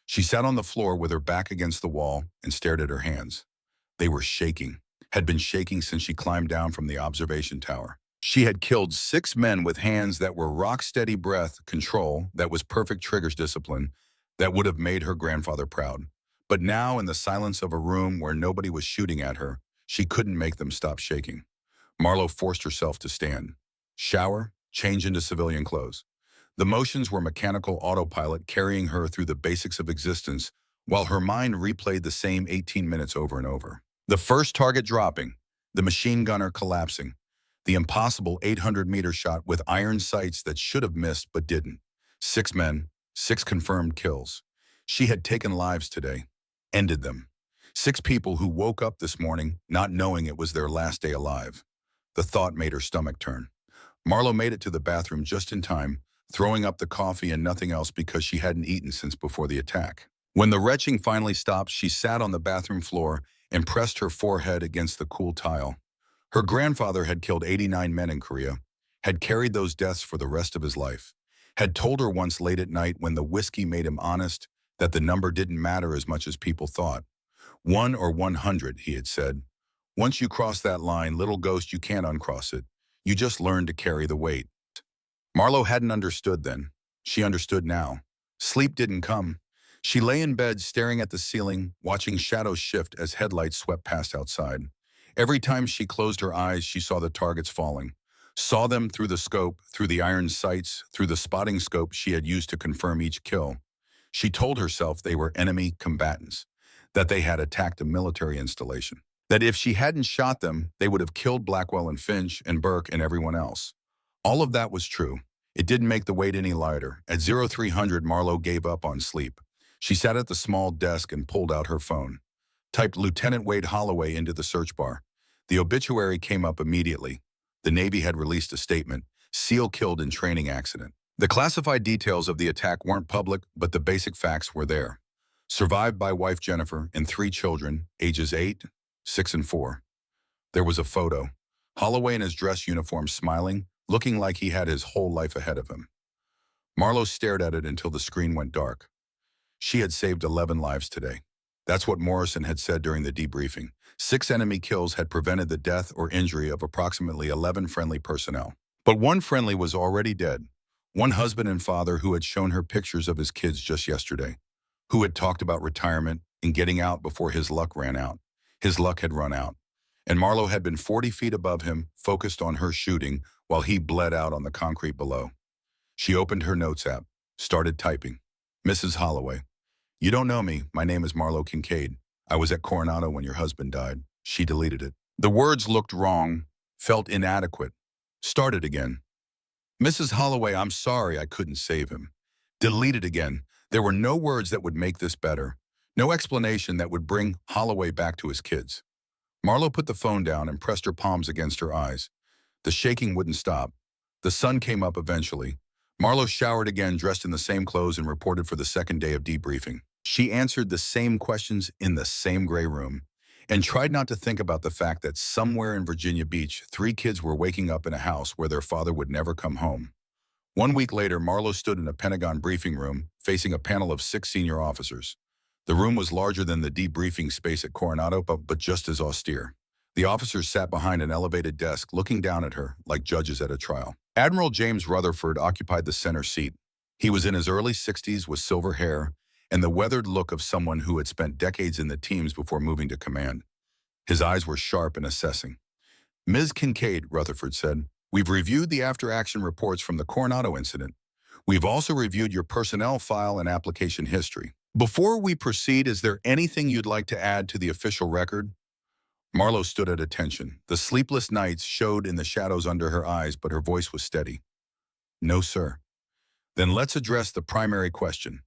She sat on the floor with her back against the wall and stared at her hands. They were shaking, had been shaking since she climbed down from the observation tower. She had killed 6 men with hands that were rock-steady breath control, that was perfect triggers discipline, that would have made her grandfather proud. But now, in the silence of a room where nobody was shooting at her, she couldn't make them stop shaking. Marlowe forced herself to stand. Shower, change into civilian clothes. The motions were mechanical autopilot, carrying her through the basics of existence, while her mind replayed the same 18 minutes over and over. The first target dropping, the machine gunner collapsing, the impossible 800-meter shot with iron sights that should have missed but didn't. 6 men, 6 confirmed kills. She had taken lives today, ended them. 6 people who woke up this morning not knowing it was their last day alive. The thought made her stomach turn. Marlowe made it to the bathroom just in time, throwing up the coffee and nothing else because she hadn't eaten since before the attack. When the retching finally stopped, she sat on the bathroom floor and pressed her forehead against the cool tile. Her grandfather had killed 89 men in Korea, had carried those deaths for the rest of his life, had told her once late at night when the whiskey made him honest that the number didn't matter as much as people thought. 1 or 100, he had said. Once you cross that line, little ghost, you can't uncross it. You just learn to carry the weight. Marlo hadn't understood then. She understood now. Sleep didn't come. She lay in bed staring at the ceiling, watching shadows shift as headlights swept past outside. Every time she closed her eyes, she saw the targets falling. Saw them through the scope, through the iron sights, through the spotting scope she had used to confirm each kill. She told herself they were enemy combatants, that they had attacked a military installation, that if she hadn't shot them, they would have killed Blackwell and Finch and Burke and everyone else. All of that was true. It didn't make the weight any lighter. At 0300, Marlo gave up on sleep. She sat at the small desk and pulled out her phone. Typed Lieutenant Wade Holloway into the search bar. The obituary came up immediately. The Navy had released a statement, SEAL killed in training accident. The classified details of the attack weren't public, but the basic facts were there. Survived by wife Jennifer and 3 children, ages 8, 6, and 4. There was a photo. Holloway in his dress uniform smiling, looking like he had his whole life ahead of him. Marlo stared at it until the screen went dark. She had saved 11 lives today. That's what Morrison had said during the debriefing. 6 enemy kills had prevented the death or injury of approximately 11 friendly personnel. But one friendly was already dead. One husband and father who had shown her pictures of his kids just yesterday, who had talked about retirement and getting out before his luck ran out. His luck had run out. And Marlo had been 40 feet above him, focused on her shooting, while he bled out on the concrete below. She opened her notes app, started typing. Mrs. Holloway, you don't know me. My name is Marlo Kincaid. I was at Coronado when your husband died. She deleted it. The words looked wrong, felt inadequate. Started again. Mrs. Holloway, I'm sorry I couldn't save him. Deleted again. There were no words that would make this better. No explanation that would bring Holloway back to his kids. Marlo put the phone down and pressed her palms against her eyes. The shaking wouldn't stop. The sun came up eventually. Marlo showered again, dressed in the same clothes, and reported for the second day of debriefing. She answered the same questions in the same gray room and tried not to think about the fact that somewhere in Virginia Beach, 3 kids were waking up in a house where their father would never come home. 1 week later, Marlo stood in a Pentagon briefing room facing a panel of 6 senior officers. The room was larger than the debriefing space at Coronado, but just as austere. The officers sat behind an elevated desk, looking down at her like judges at a trial. Admiral James Rutherford occupied the center seat. He was in his early 60s with silver hair and the weathered look of someone who had spent decades in the teams before moving to command. His eyes were sharp and assessing. Ms. Kincaid, Rutherford said, we've reviewed the after-action reports from the Coronado incident. We've also reviewed your personnel file and application history. Before we proceed, is there anything you'd like to add to the official record? Marlo stood at attention. The sleepless nights showed in the shadows under her eyes, but her voice was steady. No, sir. Then let's address the primary question.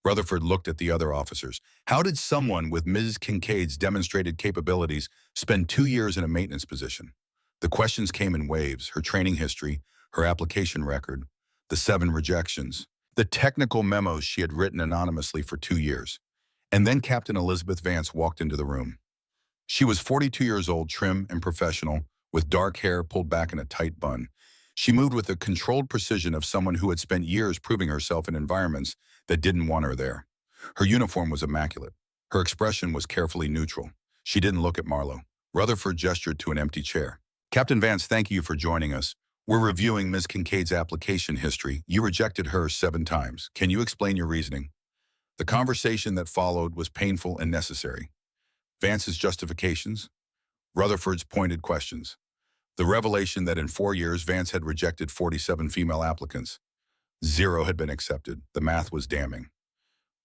Rutherford looked at the other officers. How did someone with Ms. Kincaid's demonstrated capabilities spend 2 years in a maintenance position? The questions came in waves: her training history, her application record, the 7 rejections, the technical memos she had written anonymously for 2 years. And then Captain Elizabeth Vance walked into the room. She was 42 years old, trim and professional, with dark hair pulled back in a tight bun. She moved with the controlled precision of someone who had spent years proving herself in environments that didn't want her there. Her uniform was immaculate. Her expression was carefully neutral. She didn't look at Marlo. Rutherford gestured to an empty chair. Captain Vance, thank you for joining us. We're reviewing Ms. Kincaid's application history. You rejected her 7 times. Can you explain your reasoning? The conversation that followed was painful and necessary. Vance's justifications, Rutherford's pointed questions. The revelation that in 4 years, Vance had rejected 47 female applicants. 0 had been accepted. The math was damning.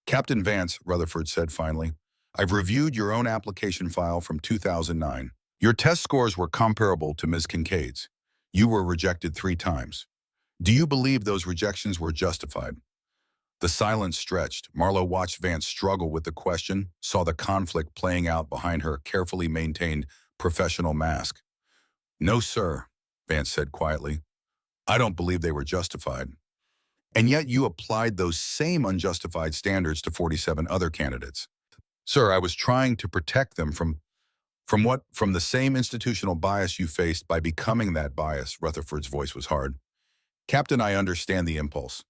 Captain Vance, Rutherford said finally, I've reviewed your own application file from 2009. Your test scores were comparable to Ms. Kincaid's. You were rejected 3 times. Do you believe those rejections were justified? The silence stretched. Marlo watched Vance struggle with the question, saw the conflict playing out behind her carefully maintained professional mask. No, sir, Vance said quietly. I don't believe they were justified. And yet you applied those same unjustified standards to 47 other candidates. Sir, I was trying to protect them from From the same institutional bias you faced by becoming that bias, Rutherford's voice was hard. Captain, I understand the impulse,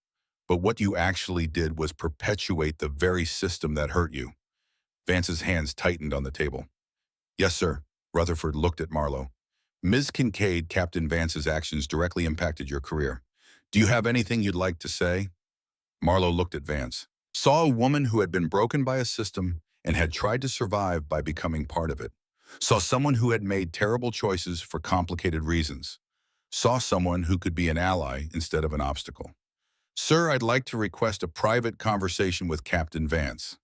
but what you actually did was perpetuate the very system that hurt you. Vance's hands tightened on the table. Yes, sir. Rutherford looked at Marlowe. Ms. Kincaid, Captain Vance's actions directly impacted your career. Do you have anything you'd like to say? Marlowe looked at Vance, saw a woman who had been broken by a system and had tried to survive by becoming part of it. Saw someone who had made terrible choices for complicated reasons. Saw someone who could be an ally instead of an obstacle. Sir, I'd like to request a private conversation with Captain Vance.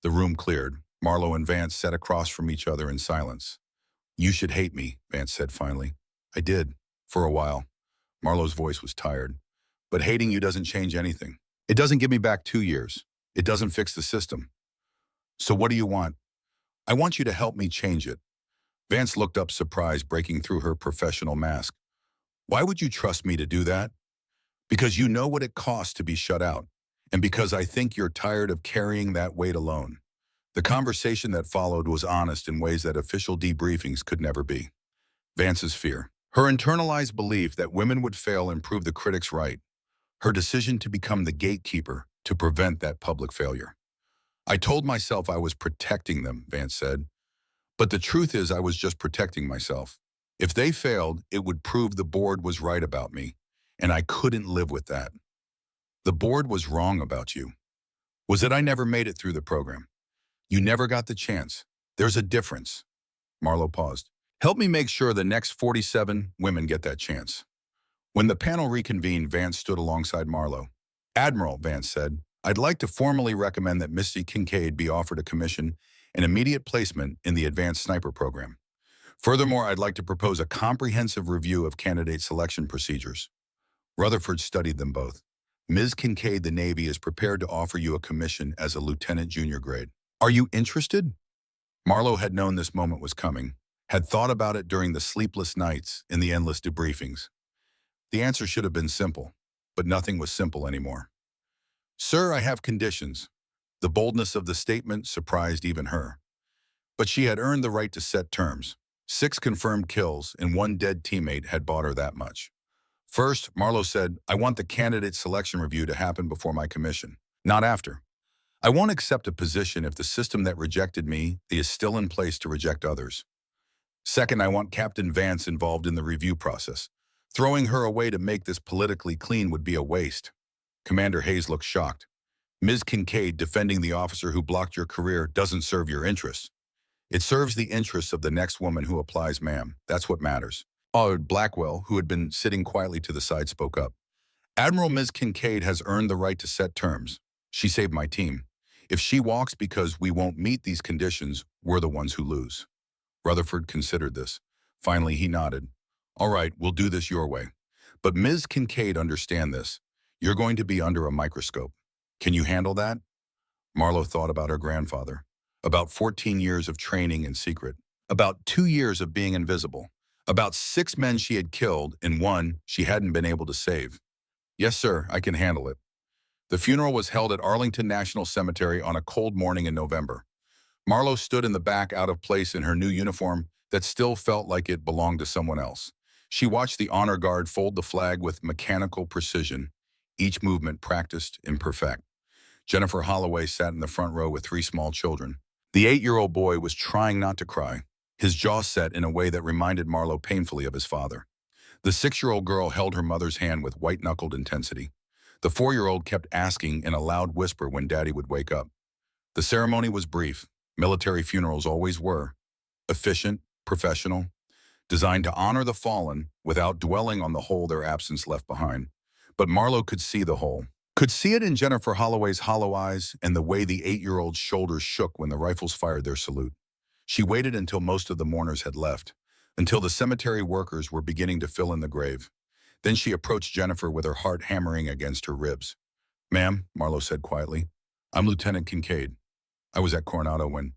The room cleared. Marlowe and Vance sat across from each other in silence. You should hate me, Vance said finally. I did, for a while. Marlowe's voice was tired. But hating you doesn't change anything. It doesn't give me back 2 years. It doesn't fix the system. So what do you want? I want you to help me change it. Vance looked up, surprise breaking through her professional mask. Why would you trust me to do that? Because you know what it costs to be shut out, and because I think you're tired of carrying that weight alone. The conversation that followed was honest in ways that official debriefings could never be. Vance's fear, her internalized belief that women would fail and prove the critics right, her decision to become the gatekeeper to prevent that public failure. I told myself I was protecting them, Vance said. But the truth is I was just protecting myself. If they failed, it would prove the board was right about me, and I couldn't live with that. The board was wrong about you. Was it I never made it through the program? You never got the chance. There's a difference. Marlowe paused. Help me make sure the next 47 women get that chance. When the panel reconvened, Vance stood alongside Marlowe. Admiral, Vance said, I'd like to formally recommend that Misty Kincaid be offered a commission and immediate placement in the Advanced Sniper Program. Furthermore, I'd like to propose a comprehensive review of candidate selection procedures. Rutherford studied them both. Ms. Kincaid, the Navy is prepared to offer you a commission as a lieutenant junior grade. Are you interested? Marlowe had known this moment was coming, had thought about it during the sleepless nights and the endless debriefings. The answer should have been simple, but nothing was simple anymore. Sir, I have conditions. The boldness of the statement surprised even her. But she had earned the right to set terms. 6 confirmed kills and 1 dead teammate had bought her that much. First, Marlowe said, I want the candidate selection review to happen before my commission, not after. I won't accept a position if the system that rejected me is still in place to reject others. Second, I want Captain Vance involved in the review process. Throwing her away to make this politically clean would be a waste. Commander Hayes looked shocked. Ms. Kincaid, defending the officer who blocked your career doesn't serve your interests. It serves the interests of the next woman who applies, ma'am. That's what matters. Blackwell, who had been sitting quietly to the side, spoke up. Admiral Ms. Kincaid has earned the right to set terms. She saved my team. If she walks because we won't meet these conditions, we're the ones who lose. Rutherford considered this. Finally, he nodded. All right, we'll do this your way. But Ms. Kincaid, understand this. You're going to be under a microscope. Can you handle that? Marlowe thought about her grandfather, about 14 years of training in secret, about 2 years of being invisible, about 6 men she had killed and 1 she hadn't been able to save. Yes, sir, I can handle it. The funeral was held at Arlington National Cemetery on a cold morning in November. Marlowe stood in the back, out of place in her new uniform that still felt like it belonged to someone else. She watched the honor guard fold the flag with mechanical precision, each movement practiced and perfect. Jennifer Holloway sat in the front row with 3 small children. The 8-year-old boy was trying not to cry, his jaw set in a way that reminded Marlowe painfully of his father. The 6-year-old girl held her mother's hand with white-knuckled intensity. The 4-year-old kept asking in a loud whisper when Daddy would wake up. The ceremony was brief. Military funerals always were. Efficient, professional, designed to honor the fallen without dwelling on the hole their absence left behind. But Marlowe could see the hole. Could see it in Jennifer Holloway's hollow eyes and the way the 8-year-old's shoulders shook when the rifles fired their salute. She waited until most of the mourners had left, until the cemetery workers were beginning to fill in the grave. Then she approached Jennifer with her heart hammering against her ribs. Ma'am, Marlowe said quietly, I'm Lieutenant Kincaid. I was at Coronado when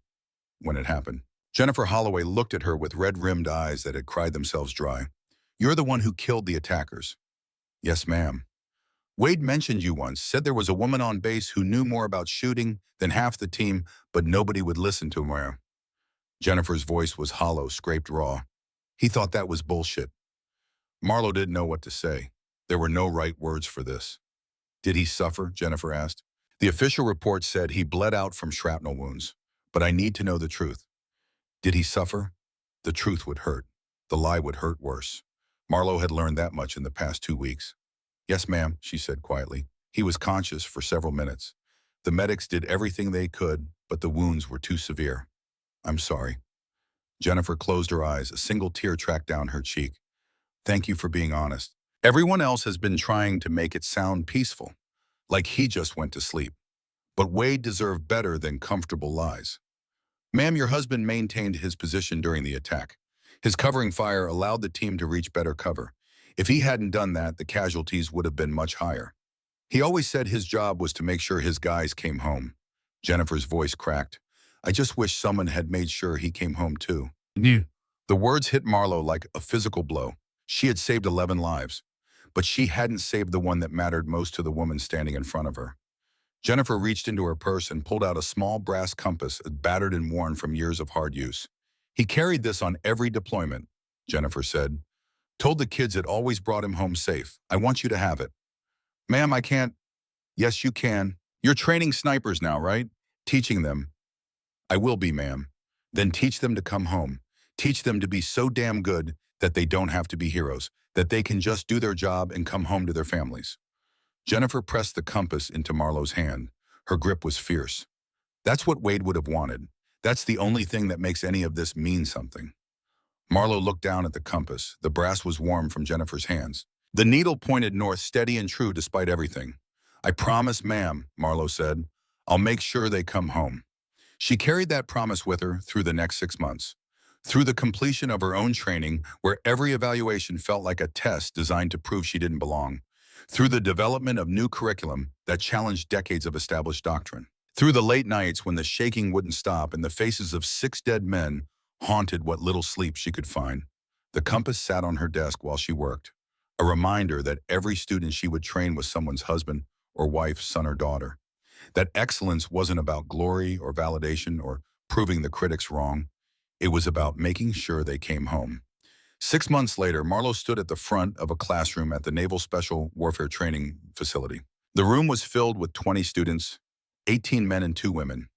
it happened. Jennifer Holloway looked at her with red-rimmed eyes that had cried themselves dry. You're the one who killed the attackers. Yes, ma'am. Wade mentioned you once, said there was a woman on base who knew more about shooting than half the team, but nobody would listen to her. Jennifer's voice was hollow, scraped raw. He thought that was bullshit. Marlo didn't know what to say. There were no right words for this. Did he suffer? Jennifer asked. The official report said he bled out from shrapnel wounds. But I need to know the truth. Did he suffer? The truth would hurt. The lie would hurt worse. Marlo had learned that much in the past 2 weeks. Yes, ma'am, she said quietly. He was conscious for several minutes. The medics did everything they could, but the wounds were too severe. I'm sorry. Jennifer closed her eyes, a single tear tracked down her cheek. Thank you for being honest. Everyone else has been trying to make it sound peaceful, like he just went to sleep. But Wade deserved better than comfortable lies. Ma'am, your husband maintained his position during the attack. His covering fire allowed the team to reach better cover. If he hadn't done that, the casualties would have been much higher. He always said his job was to make sure his guys came home. Jennifer's voice cracked. I just wish someone had made sure he came home too. Yeah. The words hit Marlo like a physical blow. She had saved 11 lives, but she hadn't saved the one that mattered most to the woman standing in front of her. Jennifer reached into her purse and pulled out a small brass compass, battered and worn from years of hard use. He carried this on every deployment, Jennifer said. Told the kids it always brought him home safe. I want you to have it. Ma'am, I can't. Yes, you can. You're training snipers now, right? Teaching them. I will be, ma'am. Then teach them to come home. Teach them to be so damn good that they don't have to be heroes, that they can just do their job and come home to their families. Jennifer pressed the compass into Marlo's hand. Her grip was fierce. That's what Wade would have wanted. That's the only thing that makes any of this mean something. Marlo looked down at the compass. The brass was warm from Jennifer's hands. The needle pointed north, steady and true despite everything. I promise, ma'am, Marlo said. I'll make sure they come home. She carried that promise with her through the next 6 months. Through the completion of her own training, where every evaluation felt like a test designed to prove she didn't belong. Through the development of new curriculum that challenged decades of established doctrine. Through the late nights when the shaking wouldn't stop and the faces of 6 dead men haunted what little sleep she could find. The compass sat on her desk while she worked. A reminder that every student she would train was someone's husband or wife, son or daughter. That excellence wasn't about glory or validation or proving the critics wrong. It was about making sure they came home. 6 months later, Marlo stood at the front of a classroom at the Naval Special Warfare Training Facility. The room was filled with 20 students, 18 men and 2 women,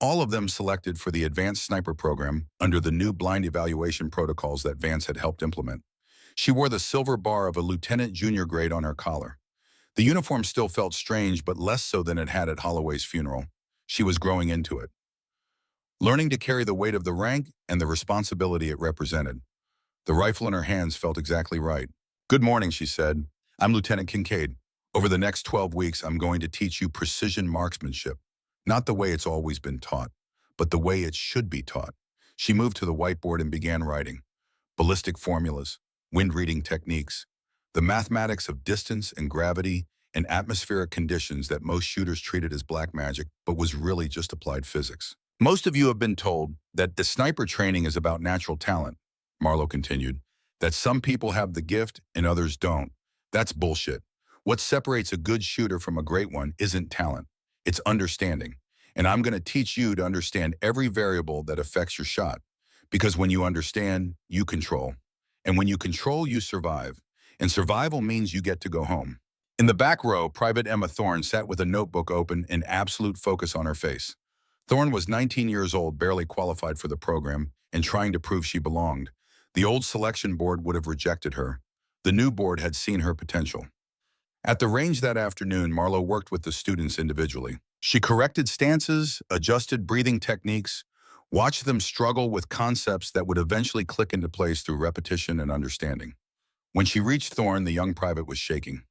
all of them selected for the Advanced Sniper Program under the new blind evaluation protocols that Vance had helped implement. She wore the silver bar of a lieutenant junior grade on her collar. The uniform still felt strange, but less so than it had at Holloway's funeral. She was growing into it, learning to carry the weight of the rank and the responsibility it represented. The rifle in her hands felt exactly right. Good morning, she said. I'm Lieutenant Kincaid. Over the next 12 weeks, I'm going to teach you precision marksmanship. Not the way it's always been taught, but the way it should be taught. She moved to the whiteboard and began writing. Ballistic formulas, wind-reading techniques, the mathematics of distance and gravity and atmospheric conditions that most shooters treated as black magic, but was really just applied physics. Most of you have been told that the sniper training is about natural talent, Marlo continued, that some people have the gift and others don't. That's bullshit. What separates a good shooter from a great one isn't talent. It's understanding. And I'm going to teach you to understand every variable that affects your shot. Because when you understand, you control. And when you control, you survive. And survival means you get to go home. In the back row, Private Emma Thorne sat with a notebook open in absolute focus on her face. Thorne was 19 years old, barely qualified for the program, and trying to prove she belonged. The old selection board would have rejected her. The new board had seen her potential. At the range that afternoon, Marlo worked with the students individually. She corrected stances, adjusted breathing techniques, watched them struggle with concepts that would eventually click into place through repetition and understanding. When she reached Thorne, the young private was shaking.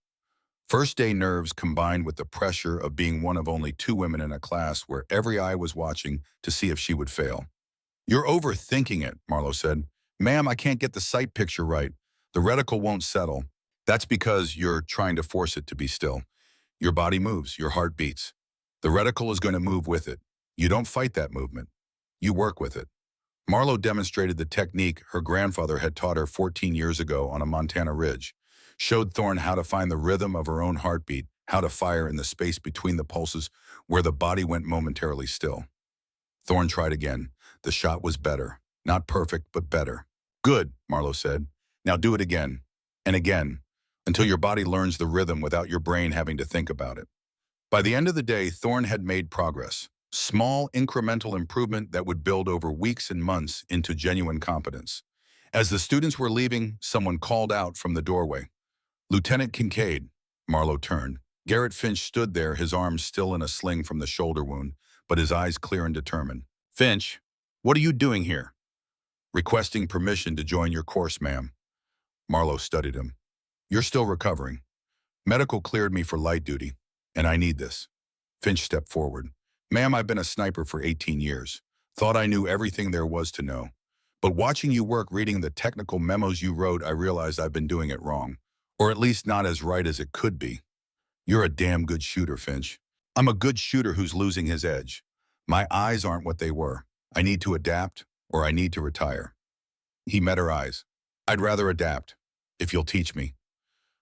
First-day nerves combined with the pressure of being one of only 2 women in a class where every eye was watching to see if she would fail. You're overthinking it, Marlo said. Ma'am, I can't get the sight picture right. The reticle won't settle. That's because you're trying to force it to be still. Your body moves, your heart beats. The reticle is going to move with it. You don't fight that movement. You work with it. Marlo demonstrated the technique her grandfather had taught her 14 years ago on a Montana ridge, showed Thorne how to find the rhythm of her own heartbeat, how to fire in the space between the pulses where the body went momentarily still. Thorne tried again. The shot was better. Not perfect, but better. Good, Marlowe said. Now do it again. And again. Until your body learns the rhythm without your brain having to think about it. By the end of the day, Thorne had made progress. Small, incremental improvement that would build over weeks and months into genuine competence. As the students were leaving, someone called out from the doorway. Lieutenant Kincaid. Marlowe turned. Garrett Finch stood there, his arms still in a sling from the shoulder wound, but his eyes clear and determined. Finch, what are you doing here? Requesting permission to join your course, ma'am. Marlowe studied him. You're still recovering. Medical cleared me for light duty, and I need this. Finch stepped forward. Ma'am, I've been a sniper for 18 years. Thought I knew everything there was to know. But watching you work reading the technical memos you wrote, I realized I've been doing it wrong. Or at least not as right as it could be. You're a damn good shooter, Finch. I'm a good shooter who's losing his edge. My eyes aren't what they were. I need to adapt, or I need to retire. He met her eyes. I'd rather adapt, if you'll teach me.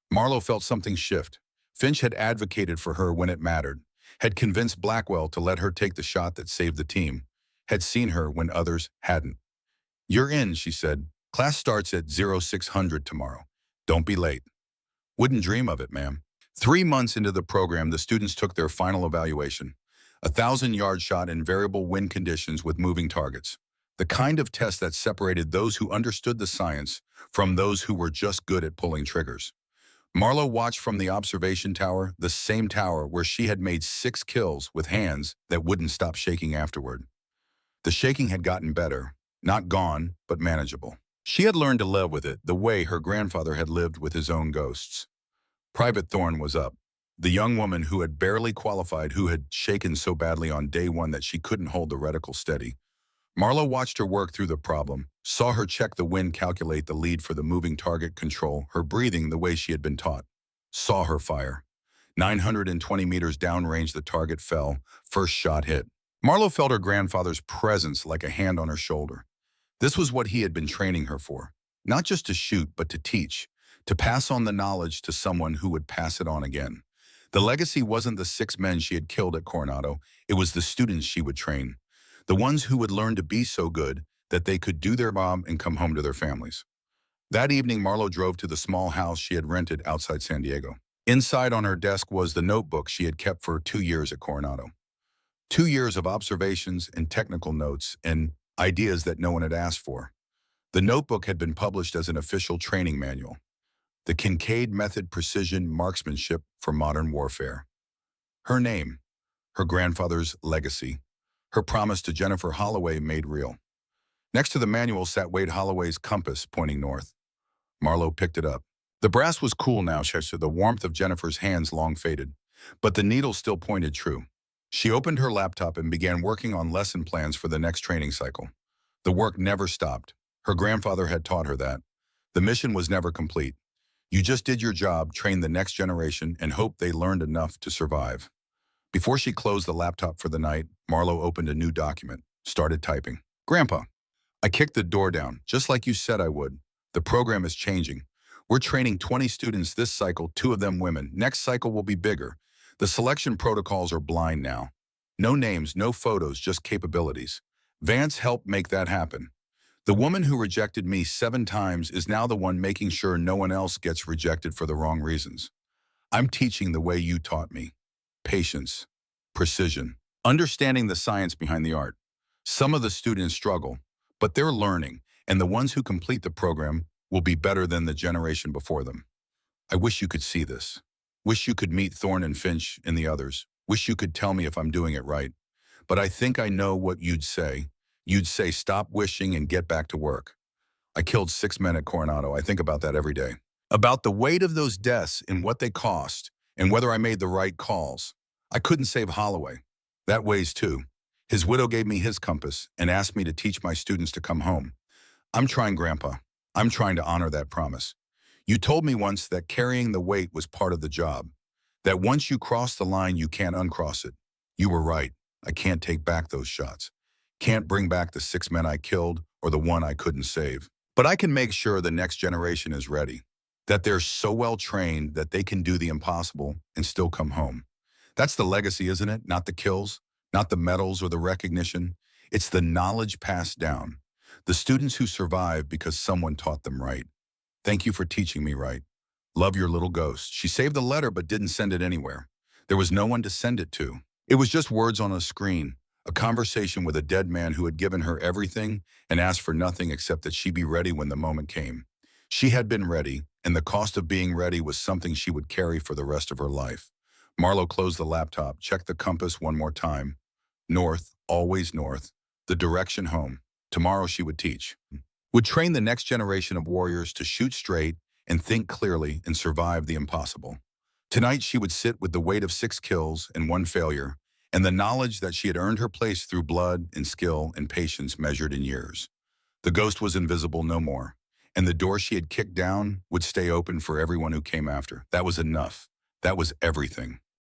Marlowe felt something shift. Finch had advocated for her when it mattered, had convinced Blackwell to let her take the shot that saved the team, had seen her when others hadn't. You're in, she said. Class starts at 0600 tomorrow. Don't be late. Wouldn't dream of it, ma'am. 3 months into the program, the students took their final evaluation. A 1,000-yard shot in variable wind conditions with moving targets. The kind of test that separated those who understood the science from those who were just good at pulling triggers. Marlowe watched from the observation tower, the same tower where she had made 6 kills with hands that wouldn't stop shaking afterward. The shaking had gotten better, not gone, but manageable. She had learned to live with it the way her grandfather had lived with his own ghosts. Private Thorne was up. The young woman who had barely qualified, who had shaken so badly on day one that she couldn't hold the reticle steady. Marlowe watched her work through the problem, saw her check the wind, calculate the lead for the moving target control, her breathing the way she had been taught. Saw her fire. 920 meters downrange, the target fell. First shot hit. Marlowe felt her grandfather's presence like a hand on her shoulder. This was what he had been training her for. Not just to shoot, but to teach. To pass on the knowledge to someone who would pass it on again. The legacy wasn't the 6 men she had killed at Coronado. It was the students she would train. The ones who would learn to be so good that they could do their job and come home to their families. That evening, Marlowe drove to the small house she had rented outside San Diego. Inside on her desk was the notebook she had kept for 2 years at Coronado. 2 years of observations and technical notes and ideas that no one had asked for. The notebook had been published as an official training manual. The Kincaid Method: Precision Marksmanship for Modern Warfare. Her name, her grandfather's legacy, her promise to Jennifer Holloway made real. Next to the manual sat Wade Holloway's compass pointing north. Marlowe picked it up. The brass was cool now, the warmth of Jennifer's hands long faded, but the needle still pointed true. She opened her laptop and began working on lesson plans for the next training cycle. The work never stopped. Her grandfather had taught her that. The mission was never complete. You just did your job, trained the next generation, and hoped they learned enough to survive. Before she closed the laptop for the night, Marlowe opened a new document, started typing. Grandpa, I kicked the door down, just like you said I would. The program is changing. We're training 20 students this cycle, 2 of them women. Next cycle will be bigger. The selection protocols are blind now. No names, no photos, just capabilities. Vance helped make that happen. The woman who rejected me 7 times is now the one making sure no one else gets rejected for the wrong reasons. I'm teaching the way you taught me. Patience, precision, understanding the science behind the art. Some of the students struggle, but they're learning, and the ones who complete the program will be better than the generation before them. I wish you could see this. Wish you could meet Thorne and Finch and the others. Wish you could tell me if I'm doing it right. But I think I know what you'd say. You'd say, stop wishing and get back to work. I killed 6 men at Coronado. I think about that every day. About the weight of those deaths and what they cost, and whether I made the right calls. I couldn't save Holloway. That weighs too. His widow gave me his compass and asked me to teach my students to come home. I'm trying, Grandpa. I'm trying to honor that promise. You told me once that carrying the weight was part of the job. That once you cross the line, you can't uncross it. You were right. I can't take back those shots. Can't bring back the 6 men I killed or the one I couldn't save. But I can make sure the next generation is ready. That they're so well trained that they can do the impossible and still come home. That's the legacy, isn't it? Not the kills, not the medals or the recognition. It's the knowledge passed down. The students who survive because someone taught them right. Thank you for teaching me right. Love your little ghost. She saved the letter but didn't send it anywhere. There was no one to send it to. It was just words on a screen, a conversation with a dead man who had given her everything and asked for nothing except that she be ready when the moment came. She had been ready, and the cost of being ready was something she would carry for the rest of her life. Marlo closed the laptop, checked the compass one more time. North, always north. The direction home. Tomorrow she would teach. Would train the next generation of warriors to shoot straight and think clearly and survive the impossible. Tonight she would sit with the weight of 6 kills and 1 failure, and the knowledge that she had earned her place through blood and skill and patience measured in years. The ghost was invisible no more, and the door she had kicked down would stay open for everyone who came after. That was enough. That was everything.